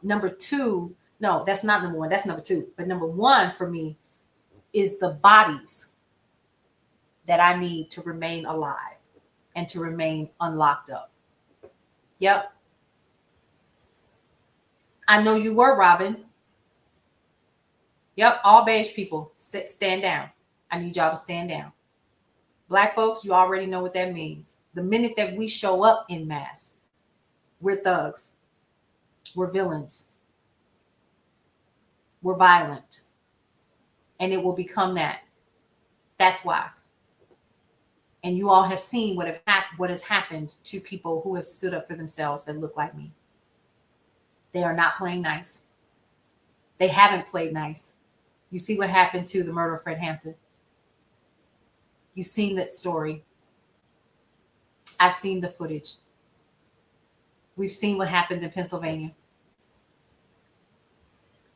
Number two, no, that's not number one. That's number two. But number one for me is the bodies that I need to remain alive and to remain unlocked up. Yep. I know you were, Robin. Yep. All beige people, stand down. I need y'all to stand down. Black folks, you already know what that means. The minute that we show up in mass, we're thugs. We're villains. We're violent. And it will become that. That's why. And you all have seen what has happened to people who have stood up for themselves that look like me. They are not playing nice. They haven't played nice. You see what happened to the murder of Fred Hampton. You've seen that story. I've seen the footage. We've seen what happened in Pennsylvania.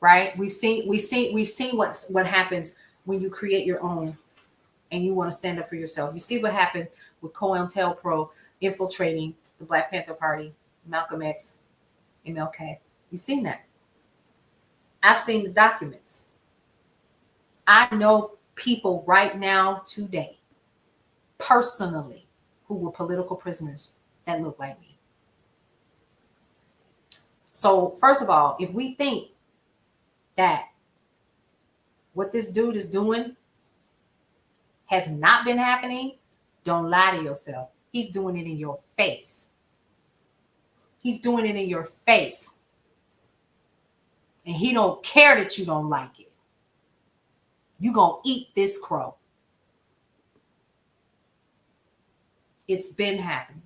Right? We've seen what happens when you create your own and you want to stand up for yourself. You see what happened with COINTELPRO infiltrating the Black Panther Party, Malcolm X, MLK. You've seen that. I've seen the documents. I know people right now today, personally, who were political prisoners that look like me. So first of all, if we think that what this dude is doing has not been happening, don't lie to yourself. He's doing it in your face. He's doing it in your face. And he don't care that you don't like it. You're going to eat this crow. It's been happening.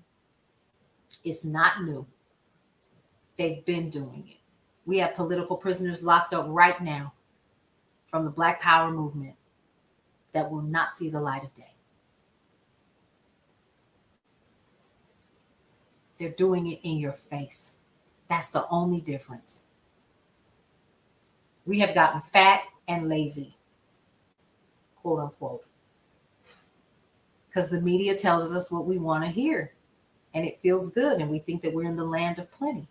It's not new. They've been doing it. We have political prisoners locked up right now from the Black Power movement that will not see the light of day. They're doing it in your face. That's the only difference. We have gotten fat and lazy, quote unquote, because the media tells us what we want to hear and it feels good and we think that we're in the land of plenty.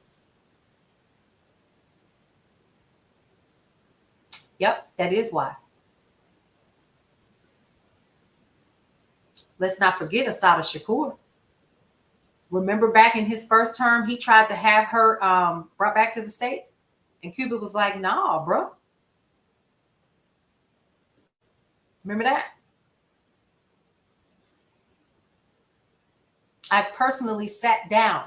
Yep, that is why. Let's not forget Assata Shakur. Remember back in his first term, he tried to have her brought back to the States. And Cuba was like, nah, bro. Remember that? I personally sat down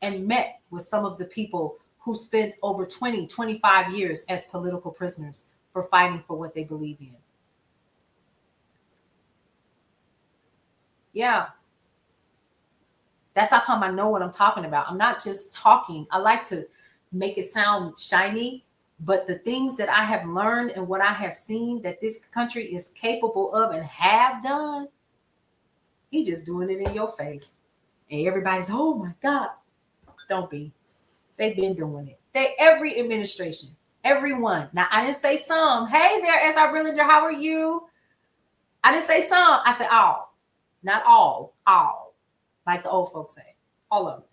and met with some of the people who spent over 20, 25 years as political prisoners for fighting for what they believe in. Yeah. That's how come I know what I'm talking about. I'm not just talking. I like to make it sound shiny, but the things that I have learned and what I have seen that this country is capable of and have done, he's just doing it in your face. And everybody's, oh my God. Don't be. They've been doing it. Every administration, everyone. Now, I didn't say some. Hey there, S.R. Brillinger, how are you? I didn't say some. I said all. Not all. All. Like the old folks say. All of them.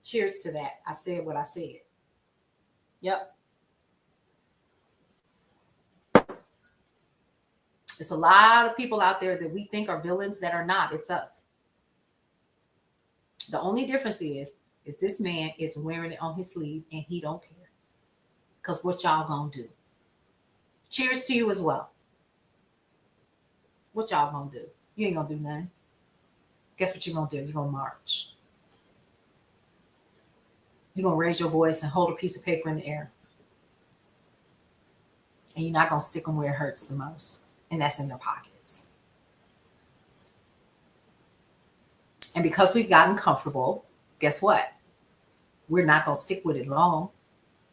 Cheers to that. I said what I said. Yep. There's a lot of people out there that we think are villains that are not. It's us. The only difference is this man is wearing it on his sleeve and he don't care. Because what y'all gonna do? Cheers to you as well. What y'all gonna do? You ain't gonna do nothing. Guess what you're gonna do? You're gonna march. You're gonna raise your voice and hold a piece of paper in the air. And you're not gonna stick them where it hurts the most. And that's in your pockets. And because we've gotten comfortable, guess what? We're not gonna stick with it long.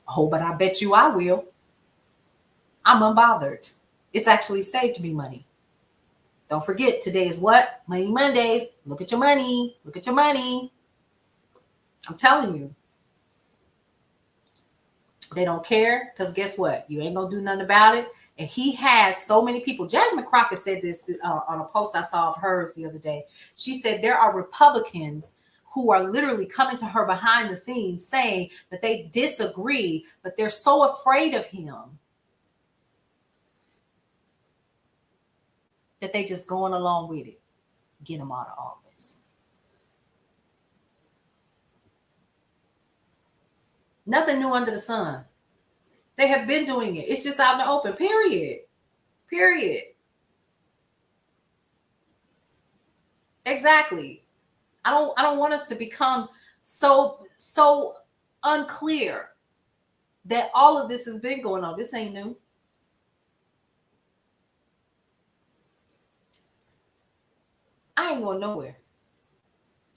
Oh, but I bet you I will. I'm unbothered. It's actually saved me money. Don't forget, today is what? Money Mondays. Look at your money. Look at your money. I'm telling you. They don't care because guess what? You ain't going to do nothing about it. And he has so many people. Jasmine Crockett said this on a post I saw of hers the other day. She said there are Republicans who are literally coming to her behind the scenes saying that they disagree, but they're so afraid of him that they just going along with it. Get him out of office. Nothing new under the sun. They have been doing it. It's just out in the open, period. Period. Exactly. I don't want us to become so unclear that all of this has been going on. This ain't new. I ain't going nowhere.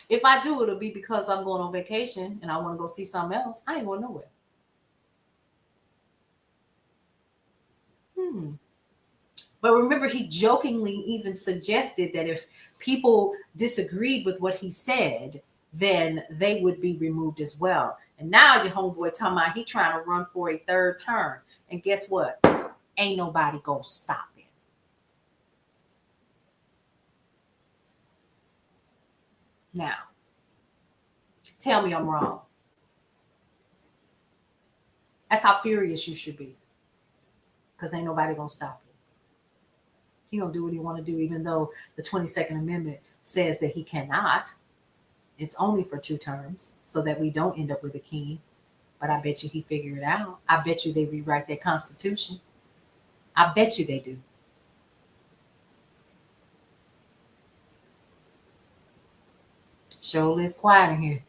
If I do, it'll be because I'm going on vacation and I want to go see something else. I ain't going nowhere. But remember, he jokingly even suggested that if people disagreed with what he said, then they would be removed as well. And now your homeboy talking about he trying to run for a third term. And guess what? Ain't nobody gonna stop him. Now, tell me I'm wrong. That's how furious you should be. Because ain't nobody gonna stop him. He gonna do what he want to do, even though the 22nd Amendment says that he cannot. It's only for 2 terms, so that we don't end up with a king. But I bet you he figured it out. I bet you they rewrite their constitution. I bet you they do. Sure is quiet in here,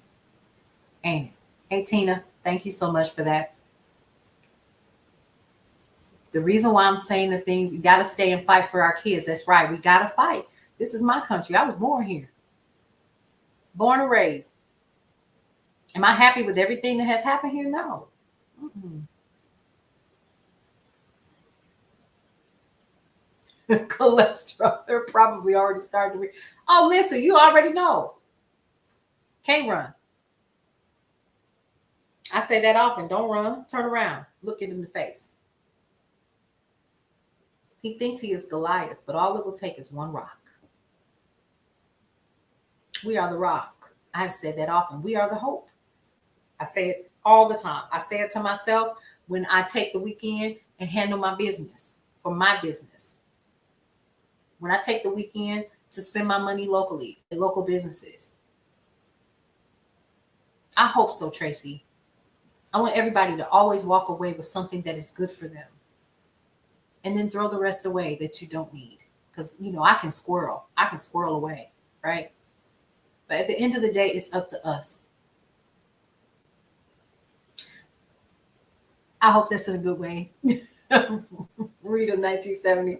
ain't it? Hey Tina, thank you so much for that. The reason why I'm saying the things, you got to stay and fight for our kids. That's right. We got to fight. This is my country. I was born here. Born and raised. Am I happy with everything that has happened here? No. Cholesterol. They're probably already starting to oh, listen, you already know. Can't run. I say that often. Don't run. Turn around. Look it in the face. He thinks he is Goliath, but all it will take is one rock. We are the rock. I've said that often. We are the hope. I say it all the time. I say it to myself when I take the weekend and handle my business, for my business. When I take the weekend to spend my money locally, at local businesses. I hope so, Tracy. I want everybody to always walk away with something that is good for them. And then throw the rest away that you don't need. Because, I can squirrel. I can squirrel away, right? But at the end of the day, it's up to us. I hope that's in a good way. Rita 1970.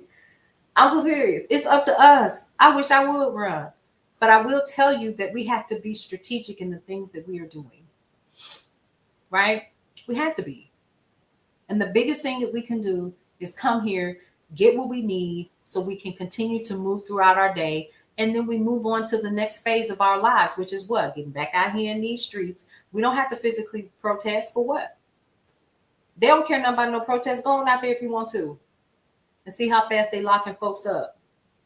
I'm so serious. It's up to us. I wish I would run. But I will tell you that we have to be strategic in the things that we are doing. right? We had to be. And the biggest thing that we can do is come here, get what we need so we can continue to move throughout our day. And then we move on to the next phase of our lives, which is what? Getting back out here in these streets. We don't have to physically protest for what? They don't care nothing about no protest. Go on out there if you want to and see how fast they locking folks up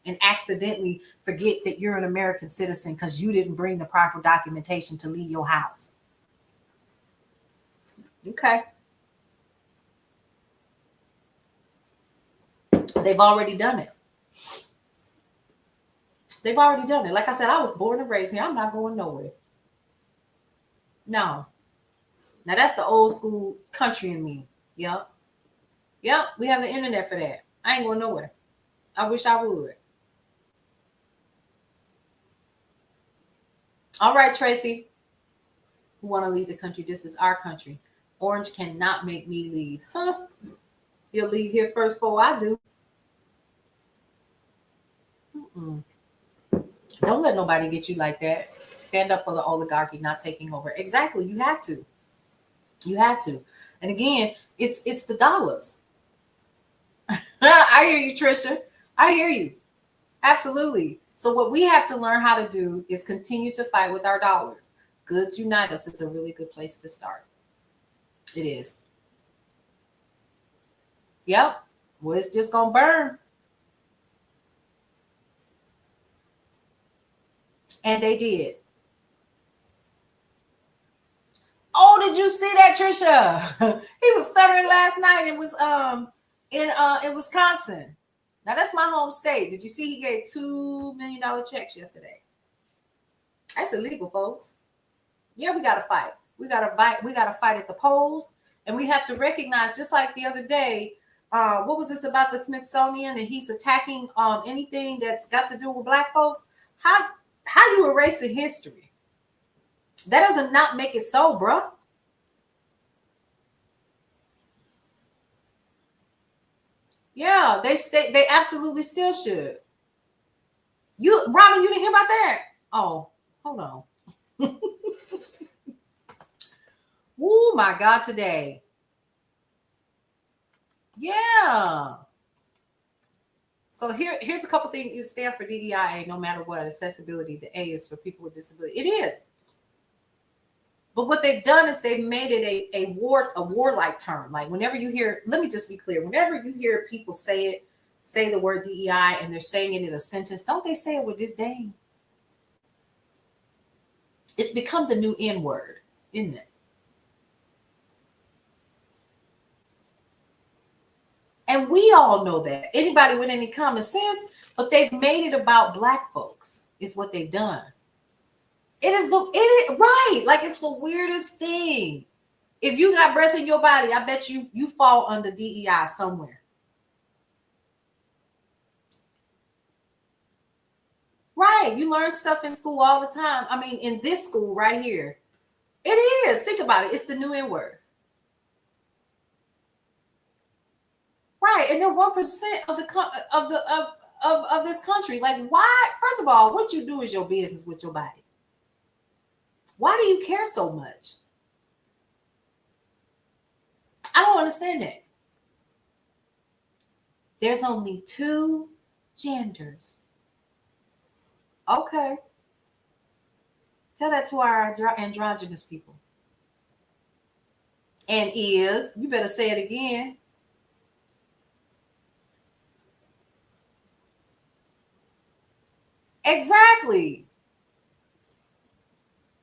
and accidentally forget that you're an American citizen because you didn't bring the proper documentation to leave your house. Okay. They've already done it. They've already done it. Like I said, I was born and raised here. I'm not going nowhere. No. Now that's the old school country in me. Yep. Yep. We have the internet for that. I ain't going nowhere. I wish I would. All right, Tracy. Who want to leave the country? This is our country. Orange cannot make me leave. Huh? You'll leave here first before I do. Mm-mm. Don't let nobody get you like that. Stand up for the oligarchy not taking over. Exactly. You have to. You have to. And again, it's the dollars. I hear you, Trisha. I hear you. Absolutely. So what we have to learn how to do is continue to fight with our dollars. Goods Unite Us is a really good place to start. It is. Yep. Well, it's just going to burn. And they did. Oh, did you see that, Trisha? He was stuttering last night. It was in Wisconsin. Now that's my home state. Did you see he gave $2 million checks yesterday? That's illegal, folks. Yeah, we gotta fight. We gotta fight. We gotta fight at the polls, and we have to recognize, just like the other day. What was this about the Smithsonian? And he's attacking anything that's got to do with Black folks. How you erasing history? That doesn't not make it so, bro. Yeah, they absolutely still should. Robin, you didn't hear about that? Oh, hold on. Oh my God, today. Yeah. So here's a couple things. You stand for DDIA no matter what. Accessibility. The A is for people with disability. It is. But what they've done is they've made it a warlike term. Like whenever you hear, let me just be clear. Whenever you hear people say the word DEI and they're saying it in a sentence, don't they say it with disdain? It's become the new N word, isn't it? And we all know that. Anybody with any common sense, but they've made it about Black folks, is what they've done. It is right. Like it's the weirdest thing. If you got breath in your body, I bet you fall under DEI somewhere. Right. You learn stuff in school all the time. I mean, in this school right here, it is. Think about it. It's the new N word. Right. And they're 1% of this country. Like, why? First of all, what you do is your business with your body. Why do you care so much? I don't understand it. There's only 2 genders. Okay. Tell that to our androgynous people. And you better say it again. Exactly.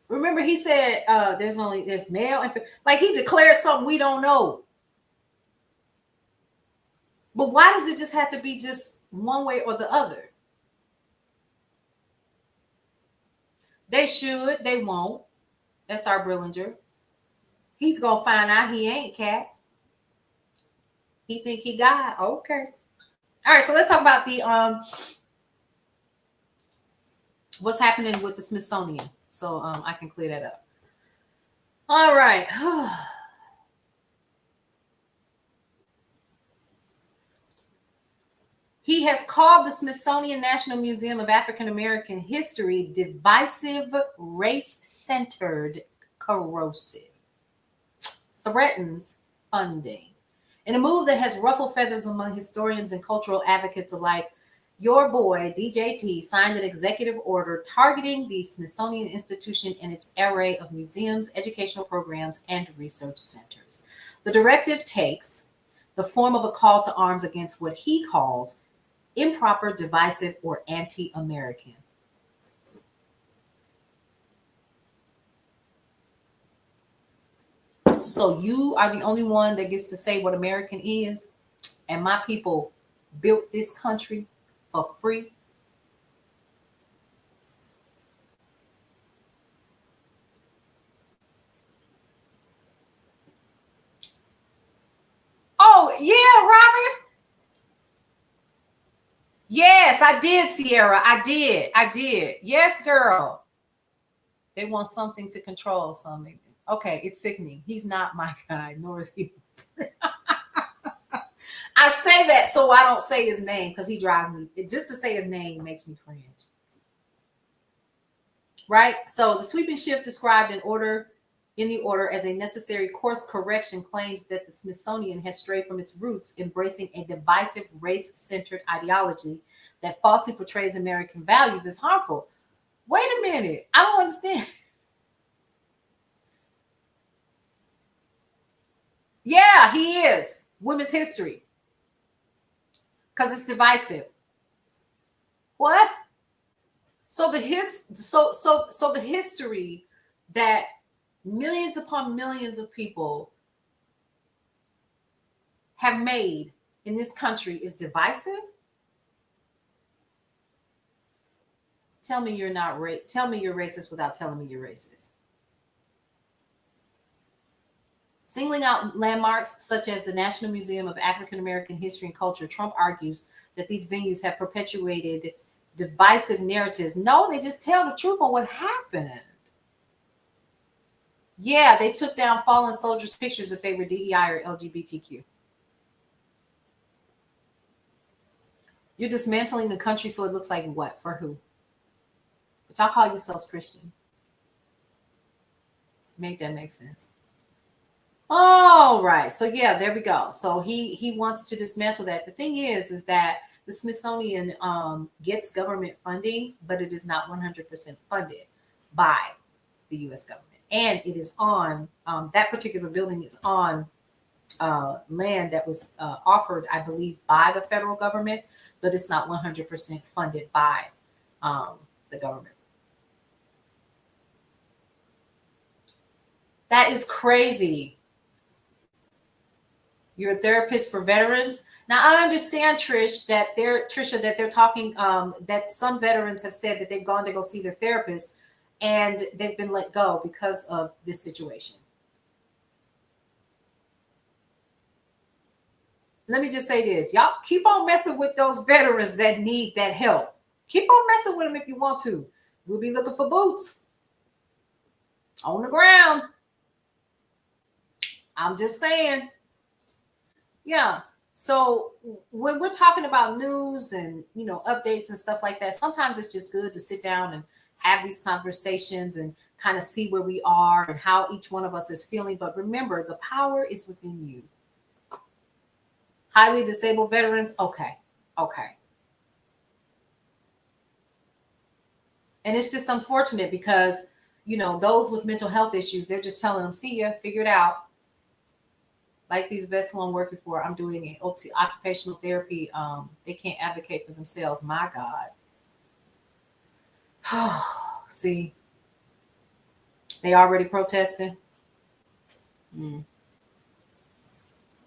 Remember, he said there's male and like he declared something we don't know. But why does it just have to be just one way or the other? They should, they won't. That's our Brillinger. He's gonna find out he ain't cat. He think he God. Okay. All right, so let's talk about the what's happening with the Smithsonian. So I can clear that up. All right. He has called the Smithsonian National Museum of African American History divisive, race-centered, corrosive. threatens funding. In a move that has ruffled feathers among historians and cultural advocates alike, your boy, DJT, signed an executive order targeting the Smithsonian Institution and its array of museums, educational programs, and research centers. The directive takes the form of a call to arms against what he calls improper, divisive, or anti-American. So you are the only one that gets to say what American is, and my people built this country for free. Oh, yeah, Robert. Yes, I did, Sierra. I did. Yes, girl. They want something to control something. Okay, it's sickening. He's not my guy, nor is he. I say that so I don't say his name because he drives me. Just to say his name makes me cringe. Right? So the sweeping shift described in the order as a necessary course correction claims that the Smithsonian has strayed from its roots, embracing a divisive, race-centered ideology that falsely portrays American values as harmful. Wait a minute. I don't understand. Yeah, he is. Women's history. Because it's divisive. What? So the history that millions upon millions of people have made in this country is divisive? Tell me you're not tell me you're racist without telling me you're racist. Singling out landmarks such as the National Museum of African American History and Culture, Trump argues that these venues have perpetuated divisive narratives. No, they just tell the truth on what happened. Yeah, they took down fallen soldiers' pictures if they were DEI or LGBTQ. You're dismantling the country so it looks like what? For who? But y'all call yourselves Christian. Make that make sense. All right. So yeah, there we go. So he wants to dismantle that. The thing is that the Smithsonian gets government funding, but it is not 100% funded by the U.S. government. And it is on, that particular building is on land that was offered, I believe, by the federal government, but it's not 100% funded by the government. That is crazy. You're a therapist for veterans. Now I understand, Trisha, that they're talking that some veterans have said that they've gone to go see their therapist and they've been let go because of this situation. Let me just say this. Y'all keep on messing with those veterans that need that help. Keep on messing with them if you want to. We'll be looking for boots on the ground. I'm just saying. Yeah. So when we're talking about news and, updates and stuff like that, sometimes it's just good to sit down and have these conversations and kind of see where we are and how each one of us is feeling. But remember, the power is within you. Highly disabled veterans. Okay. And it's just unfortunate because, those with mental health issues, they're just telling them, see ya, figure it out. Like these vets who I'm working for, I'm doing an occupational therapy. They can't advocate for themselves. My God. See, they already protesting.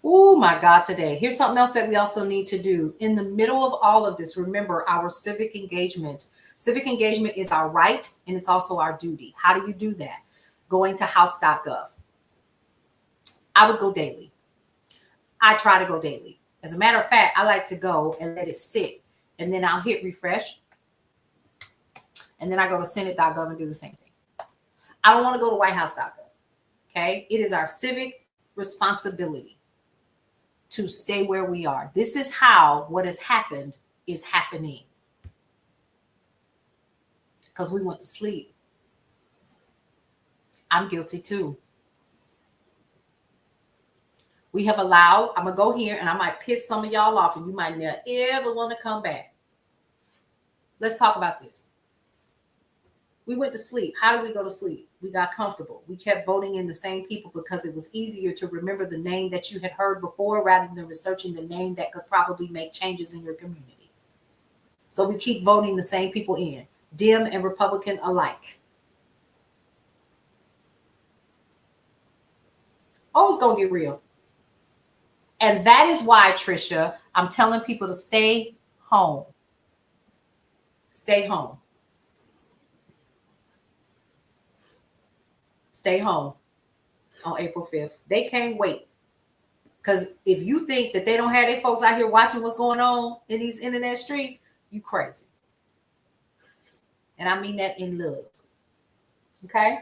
Oh my God, today. Here's something else that we also need to do. In the middle of all of this, remember our civic engagement. Civic engagement is our right and it's also our duty. How do you do that? Going to house.gov. I would go daily. I try to go daily. As a matter of fact, I like to go and let it sit. And then I'll hit refresh. And then I go to senate.gov and do the same thing. I don't want to go to whitehouse.gov. Okay? It is our civic responsibility to stay where we are. This is how what has happened is happening. Because we went to sleep. I'm guilty too. We have allowed, I'm going to go here and I might piss some of y'all off and you might never ever want to come back. Let's talk about this. We went to sleep. How did we go to sleep? We got comfortable. We kept voting in the same people because it was easier to remember the name that you had heard before rather than researching the name that could probably make changes in your community. So we keep voting the same people in, Dem and Republican alike. Oh, it's going to get real. And that is why, Trisha, I'm telling people to stay home. Stay home. Stay home on April 5th. They can't wait. Because if you think that they don't have their folks out here watching what's going on in these internet streets, you crazy. And I mean that in love. Okay?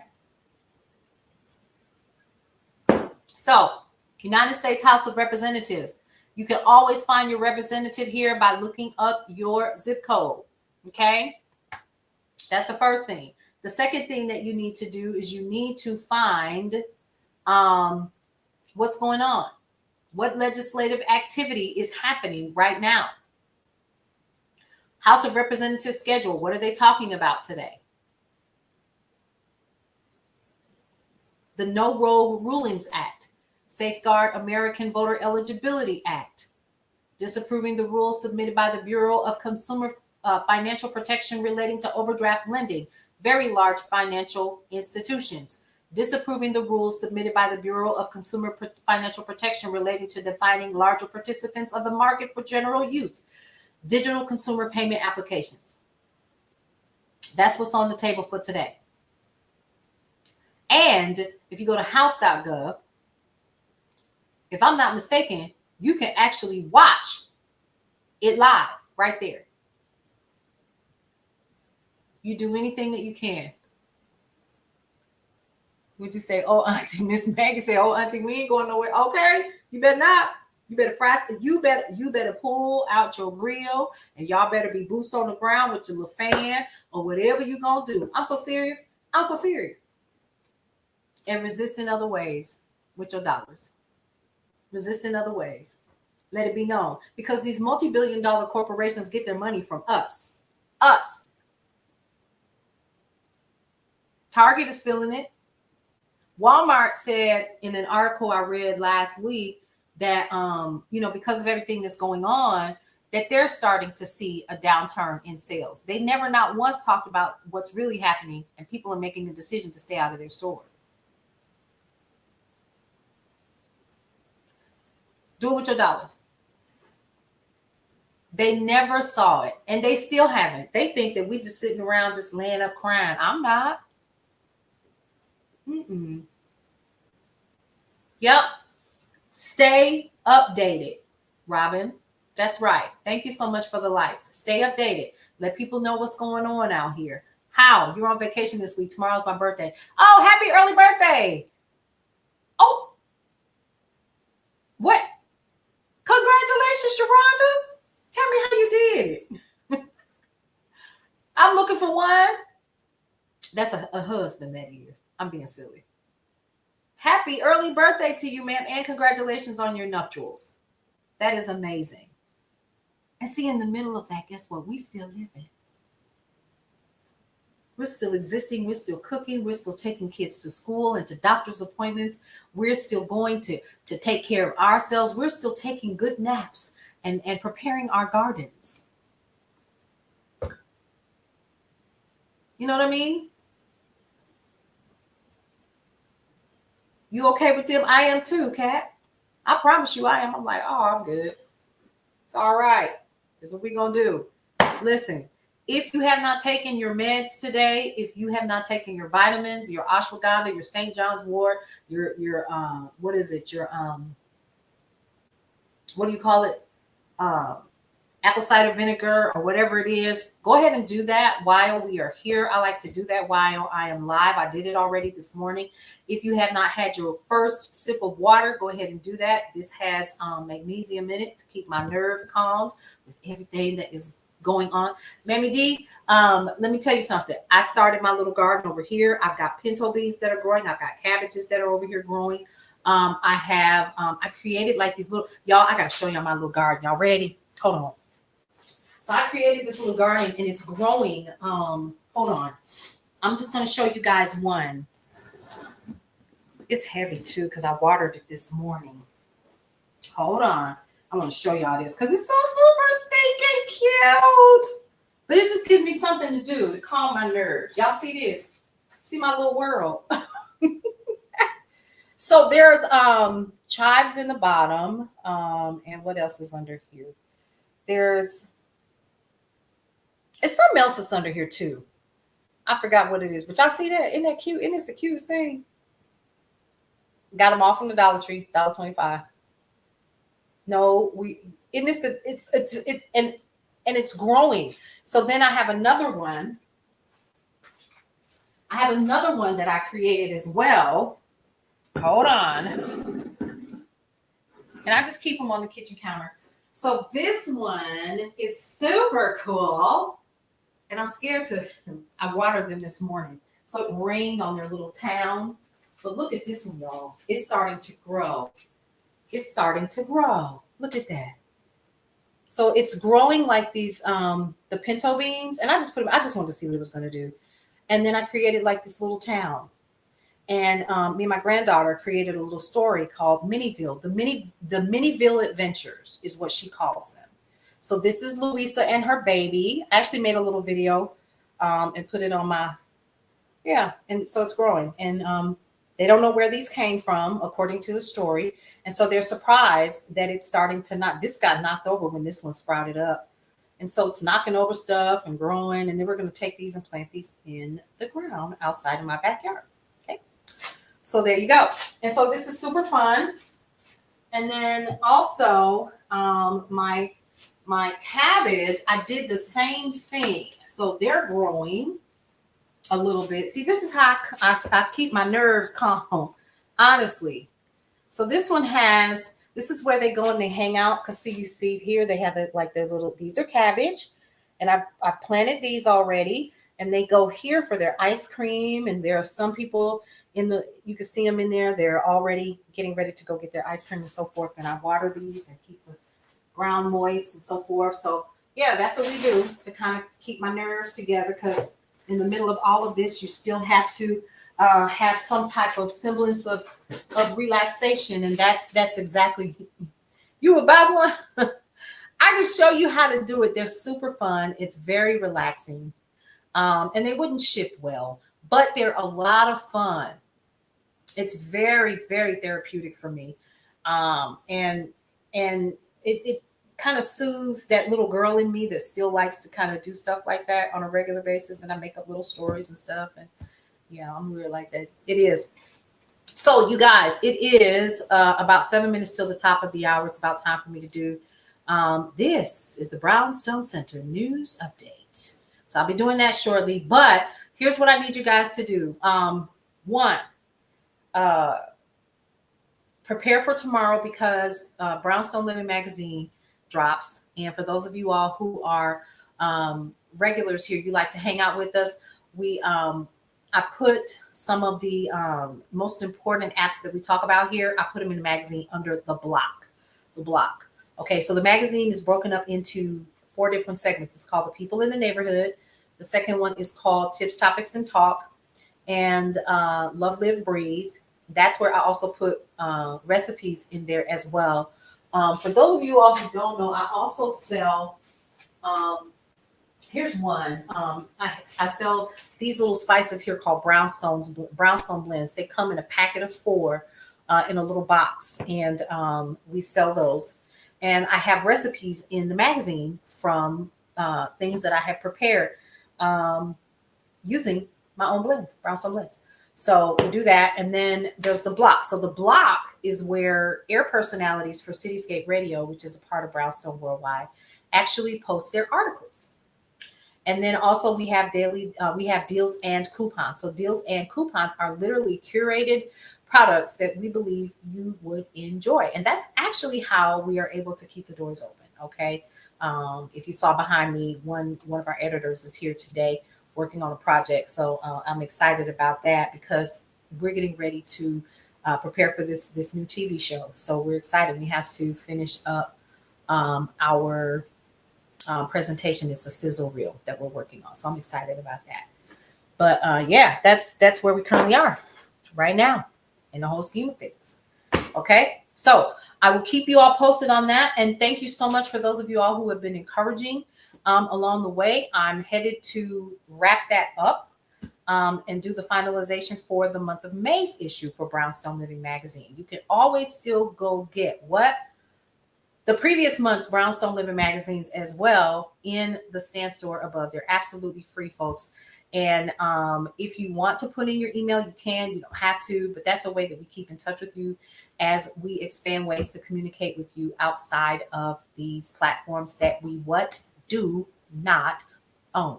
So, United States House of Representatives. You can always find your representative here by looking up your zip code. Okay? That's the first thing. The second thing that you need to do is you need to find what's going on. What legislative activity is happening right now? House of Representatives schedule. What are they talking about today? The No Rogue Rulings Act. Safeguard American Voter Eligibility Act. Disapproving the rules submitted by the Bureau of Consumer Financial Protection relating to overdraft lending. Very large financial institutions. Disapproving the rules submitted by the Bureau of Consumer Financial Protection relating to defining larger participants of the market for general use. Digital consumer payment applications. That's what's on the table for today. And if you go to house.gov, if I'm not mistaken, you can actually watch it live right there. You do anything that you can. Would you say, oh, Auntie, Miss Maggie said, oh, Auntie, we ain't going nowhere. Okay, you better not. You better you better pull out your grill and y'all better be boots on the ground with your little fan or whatever you're gonna do. I'm so serious. I'm so serious. And resist in other ways with your dollars. Resist in other ways. Let it be known. Because these multi-billion-dollar corporations get their money from us. Us. Target is feeling it. Walmart said in an article I read last week that, because of everything that's going on, that they're starting to see a downturn in sales. They never not once talked about what's really happening, and people are making a decision to stay out of their stores. Do it with your dollars. They never saw it, and they still haven't. They think that we just sitting around just laying up crying. I'm not. Yep. Stay updated, Robin. That's right. Thank you so much for the likes. Stay updated. Let people know what's going on out here. How? You're on vacation this week. Tomorrow's my birthday. Oh, happy early birthday. Oh. What? Congratulations, Sharonda. Tell me how you did it. I'm looking for one. That's a husband, that is. I'm being silly. Happy early birthday to you, ma'am, and congratulations on your nuptials. That is amazing. And see, in the middle of that, guess what? We still living. We're still existing. We're still cooking. We're still taking kids to school and to doctor's appointments. We're still going to take care of ourselves. We're still taking good naps and preparing our gardens. You know what I mean? You okay with them? I am too, Kat. I promise you I am. I'm like, oh, I'm good. It's all right. This is what we're going to do. Listen, if you have not taken your meds today, if you have not taken your vitamins, your ashwagandha, your St. John's wort, your what is it? Your, what do you call it? Apple cider vinegar or whatever it is, go ahead and do that while we are here. I like to do that while I am live. I did it already this morning. If you have not had your first sip of water, go ahead and do that. This has magnesium in it to keep my nerves calm with everything that is going on. Mammy D, let me tell you something. I started my little garden over here. I've got pinto beans that are growing. I've got cabbages that are over here growing. I created like these little, y'all, I gotta show y'all my little garden. Y'all ready? Hold on. So I created this little garden and it's growing. Hold on. I'm just gonna show you guys one. It's heavy too because I watered it this morning. Hold on. I'm gonna show y'all this because it's so super stinking cute. But it just gives me something to do to calm my nerves. Y'all see this? See my little world. So there's chives in the bottom. And what else is under here? It's something else that's under here too. I forgot what it is, but y'all see that? Isn't that cute? Isn't this the cutest thing? Got them all from the Dollar Tree, $1.25. No, and it's growing. So then I have another one. I have another one that I created as well. Hold on. And I just keep them on the kitchen counter. So this one is super cool. And I'm scared I watered them this morning. So it rained on their little town. But look at this one, y'all. It's starting to grow. It's starting to grow. Look at that. So it's growing like these, the pinto beans. And I just wanted to see what it was going to do. And then I created like this little town. And me and my granddaughter created a little story called Miniville. The Miniville Adventures is what she calls them. So this is Louisa and her baby. I actually made a little video and put it on and so it's growing. And they don't know where these came from, according to the story. And so they're surprised that it's starting to this got knocked over when this one sprouted up. And so it's knocking over stuff and growing. And then we're going to take these and plant these in the ground outside in my backyard. Okay. So there you go. And so this is super fun. And then also my cabbage, I did the same thing. So they're growing a little bit. See, this is how I keep my nerves calm, honestly. So this is where they go and they hang out. Because you see here, they have these are cabbage. And I've planted these already. And they go here for their ice cream. And there are some people you can see them in there. They're already getting ready to go get their ice cream and so forth. And I water these and keep the ground moist and so forth. So yeah, that's what we do to kind of keep my nerves together. Because in the middle of all of this, you still have to have some type of semblance of relaxation. And that's exactly, you a bad one? I can show you how to do it. They're super fun. It's very relaxing. And they wouldn't ship well, but they're a lot of fun. It's very, very therapeutic for me. And it kind of soothes that little girl in me that still likes to kind of do stuff like that on a regular basis. And I make up little stories and stuff. And yeah, I'm weird like that. It is. So you guys, it is about 7 minutes till the top of the hour. It's about time for me to do. This is the Brownstone Center news update. So I'll be doing that shortly. But here's what I need you guys to do. One, prepare for tomorrow because Brownstone Living Magazine drops. And for those of you all who are regulars here, you like to hang out with us, I put some of the most important apps that we talk about here. I put them in the magazine under the block. Okay, so the magazine is broken up into 4 different segments. It's called The People in the Neighborhood. The second one is called Tips, Topics, and Talk. And Love, Live, Breathe. That's where I also put recipes in there as well. For those of you all who don't know, I also sell, here's one. I sell these little spices here called Brownstone blends. They come in a packet of 4 in a little box, and we sell those. And I have recipes in the magazine from things that I have prepared using my own blends, Brownstone blends. So we do that. And then there's the block. So the block is where air personalities for Cityscape Radio, which is a part of Brownstone Worldwide, actually post their articles. And then also we have deals and coupons. So deals and coupons are literally curated products that we believe you would enjoy. And that's actually how we are able to keep the doors open. Okay. If you saw behind me, one of our editors is here today working on a project. So I'm excited about that because we're getting ready to prepare for this new TV show. So we're excited. We have to finish up our presentation. It's a sizzle reel that we're working on. So I'm excited about that. But yeah, that's where we currently are right now in the whole scheme of things. Okay, so I will keep you all posted on that. And thank you so much for those of you all who have been encouraging along the way. I'm headed to wrap that up and do the finalization for the month of May's issue for Brownstone Living Magazine. You can always still go get what? The previous month's Brownstone Living magazines as well in the stand store above. They're absolutely free, folks. And if you want to put in your email, you can. You don't have to, but that's a way that we keep in touch with you as we expand ways to communicate with you outside of these platforms that we do not own.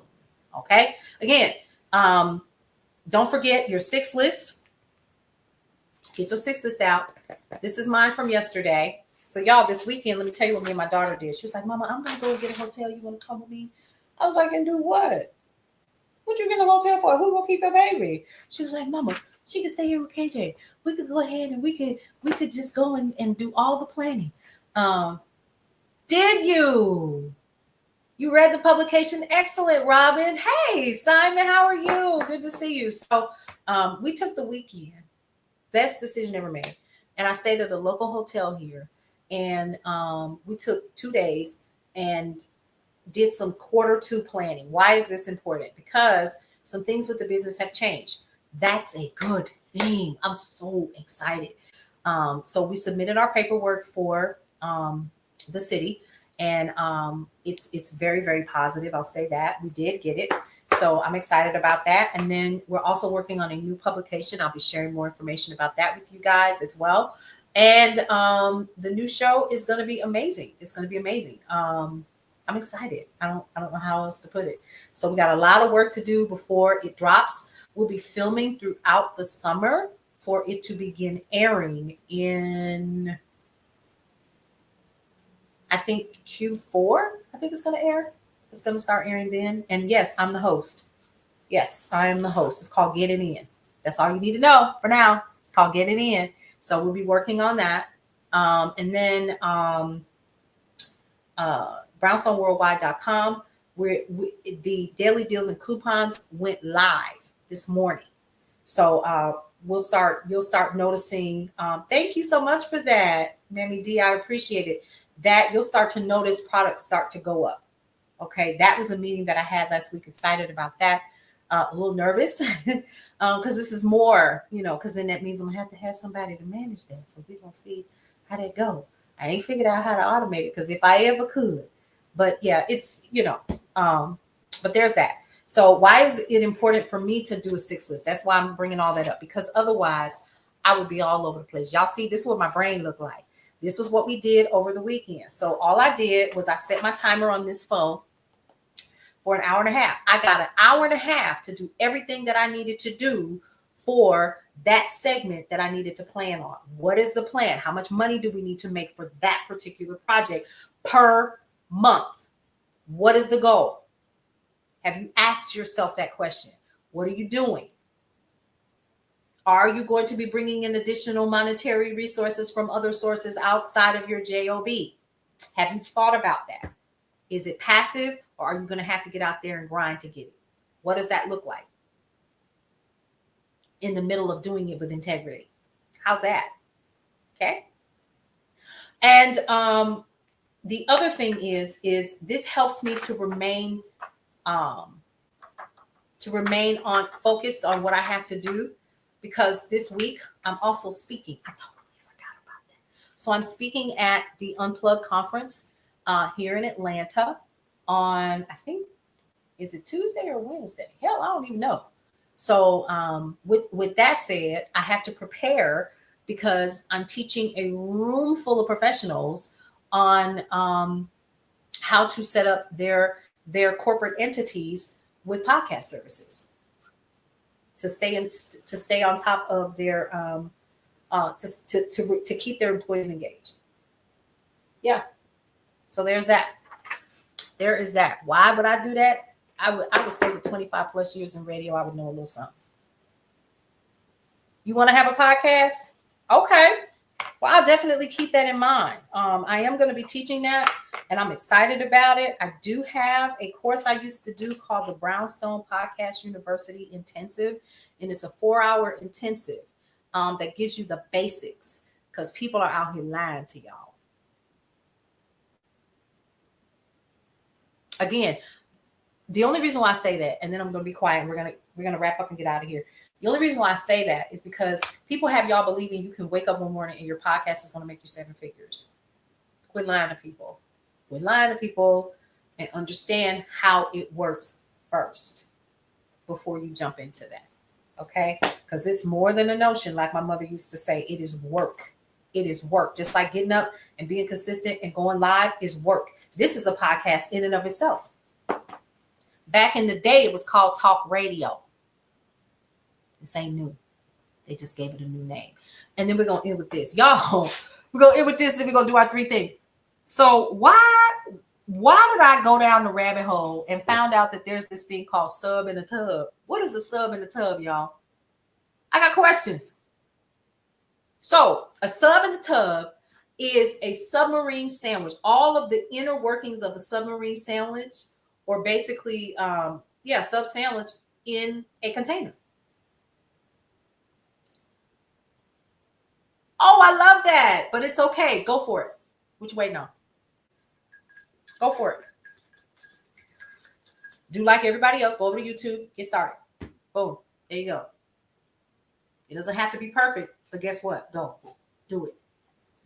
Okay. Again, don't forget your 6 list. Get your 6 list out. This is mine from yesterday. So y'all, this weekend, let me tell you what me and my daughter did. She was like, Mama, I'm going to go and get a hotel. You want to come with me? I was like, and do what? What you get a hotel for? Who gonna keep your baby? She was like, Mama, she can stay here with KJ. We could go ahead and we could just go and do all the planning. Did you? You read the publication? Excellent, Robin. Hey, Simon, how are you? Good to see you. So we took the weekend. Best decision ever made. And I stayed at a local hotel here. And we took 2 days and did some Q2 planning. Why is this important? Because some things with the business have changed. That's a good thing. I'm so excited. So we submitted our paperwork for the city, and it's very, very positive. I'll say that we did get it. So I'm excited about that. And then we're also working on a new publication. I'll be sharing more information about that with you guys as well. And the new show is going to be amazing. It's going to be amazing. I'm excited. I don't know how else to put it. So we got a lot of work to do before it drops. We'll be filming throughout the summer for it to begin airing in, I think, Q4. I think it's going to air. It's going to start airing then. And yes, I'm the host. Yes, I am the host. It's called Get It In. That's all you need to know for now. It's called Get It In. So we'll be working on that. And then brownstoneworldwide.com, where the daily deals and coupons went live this morning. So you'll start noticing. Thank you so much for that, Mammy D. I appreciate it. That you'll start to notice products start to go up. Okay, that was a meeting that I had last week. Excited about that. A little nervous because this is more, because then that means I'm gonna have to have somebody to manage that. So we're gonna see how that go. I ain't figured out how to automate it because if I ever could, but yeah, it's but there's that. So why is it important for me to do a 6 list? That's why I'm bringing all that up, because otherwise I would be all over the place. Y'all see, this is what my brain looked like. This was what we did over the weekend. So all I did was I set my timer on this phone for an hour and a half. I got an hour and a half to do everything that I needed to do for that segment that I needed to plan on. What is the plan? How much money do we need to make for that particular project per month? What is the goal? Have you asked yourself that question? What are you doing? Are you going to be bringing in additional monetary resources from other sources outside of your JOB? Have you thought about that? Is it passive, or are you going to have to get out there and grind to get it? What does that look like in the middle of doing it with integrity? How's that? Okay. And the other thing is this helps me to remain focused on what I have to do, because this week I'm also speaking. I totally forgot about that. So I'm speaking at the Unplugged conference here in Atlanta on, I think, is it Tuesday or Wednesday? Hell, I don't even know. So with that said, I have to prepare because I'm teaching a room full of professionals on how to set up their corporate entities with podcast services to stay on top of their to keep their employees engaged. Yeah. So there's that. There is that. Why would I do that? I would say with 25 plus years in radio, I would know a little something. You want to have a podcast? Okay. Well, I'll definitely keep that in mind. I am going to be teaching that, and I'm excited about it. I do have a course I used to do called the Brownstone Podcast University Intensive, and it's a 4-hour intensive that gives you the basics because people are out here lying to y'all. Again, the only reason why I say that, and then I'm going to be quiet, and we're gonna wrap up and get out of here. The only reason why I say that is because people have y'all believing you can wake up one morning and your podcast is going to make you 7 figures. Quit lying to people. Quit lying to people and understand how it works first before you jump into that. Okay? Because it's more than a notion, like my mother used to say. It is work. It is work. Just like getting up and being consistent and going live is work. This is a podcast in and of itself. Back in the day, it was called talk radio. This ain't new. They just gave it a new name. And then we're going to end with this. Y'all, we're going to end with this, and we're going to do our 3 things. So why did I go down the rabbit hole and found out that there's this thing called sub in a tub? What is a sub in a tub, y'all? I got questions. So a sub in the tub is a submarine sandwich. All of the inner workings of a submarine sandwich, or basically, sub sandwich in a container. Oh, I love that, but it's okay. Go for it. Which way now? Go for it. Do like everybody else. Go over to YouTube. Get started. Boom. There you go. It doesn't have to be perfect, but guess what? Go. Do it.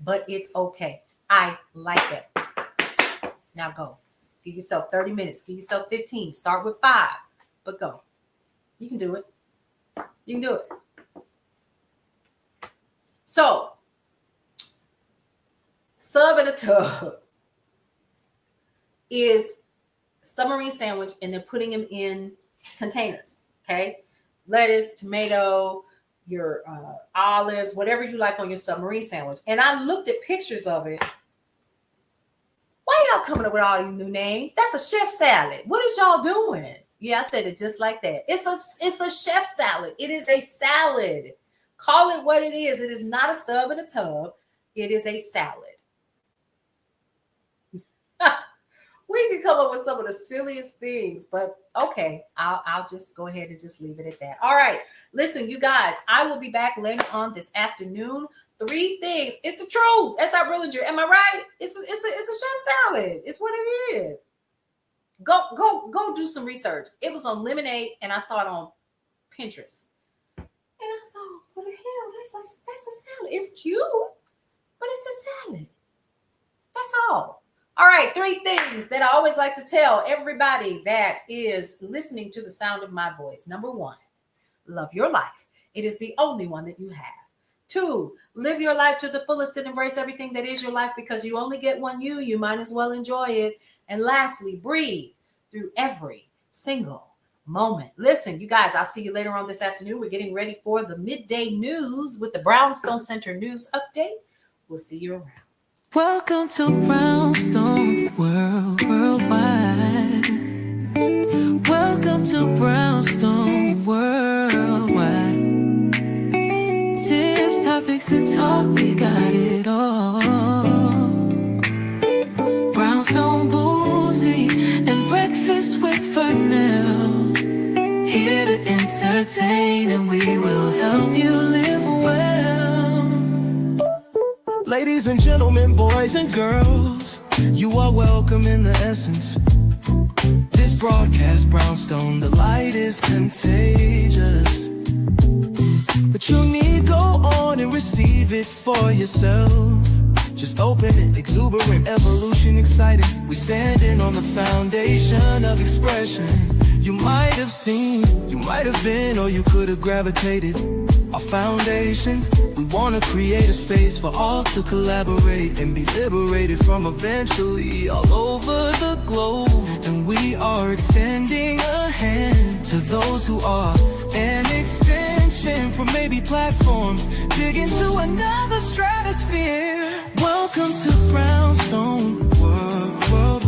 But it's okay. I like that. Now go. Give yourself 30 minutes. Give yourself 15. Start with 5, but go. You can do it. You can do it. So, sub in a tub is submarine sandwich, and they're putting them in containers. Okay, lettuce, tomato, your olives, whatever you like on your submarine sandwich. And I looked at pictures of it. Why y'all coming up with all these new names? That's a chef salad. What is y'all doing? Yeah, I said it just like that. It's a chef salad. It is a salad. Call it what it is. It is not a sub in a tub. It is a salad. We can come up with some of the silliest things, but okay, I'll just go ahead and just leave it at that. All right, listen, you guys, I will be back later on this afternoon. 3 things. It's the truth. That's our realtor. Am I right? It's a chef salad. It's what it is. Go do some research. It was on Lemonade, and I saw it on Pinterest. And I thought, what the hell? That's a salad. It's cute, but it's a salad. That's all. All right, 3 things that I always like to tell everybody that is listening to the sound of my voice. Number 1, love your life. It is the only one that you have. 2, live your life to the fullest and embrace everything that is your life, because you only get one you might as well enjoy it. And lastly, breathe through every single moment. Listen, you guys, I'll see you later on this afternoon. We're getting ready for the midday news with the Brownstone Center News Update. We'll see you around. Welcome to Brownstone Worldwide. Welcome to Brownstone Worldwide. Tips, topics, and talk, we got it all. Brownstone Boozy and Breakfast with Fernell. Here to entertain, and we will help you live well. Ladies and gentlemen, boys and girls, you are welcome in the essence. This broadcast, Brownstone, the light is contagious. But you need go on and receive it for yourself. Just open it, exuberant, evolution, excited. We standing on the foundation of expression. You might have seen, you might have been, or you could have gravitated. Our foundation, we want to create a space for all to collaborate and be liberated from eventually all over the globe. And we are extending a hand to those who are an extension from maybe platforms, dig into another stratosphere. Welcome to Brownstone Worldwide.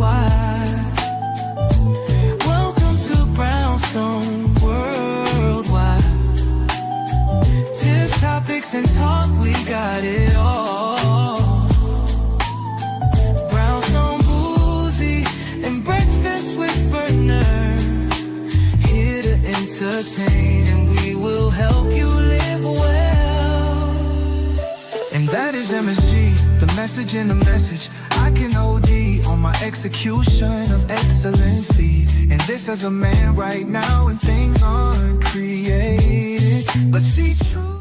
Welcome to Brownstone Worldwide. Tips, topics, and talk, we got attain, and we will help you live well. And that is MSG, the message in the message. I can OD on my execution of excellency. And this as a man right now, and things aren't created, but see true.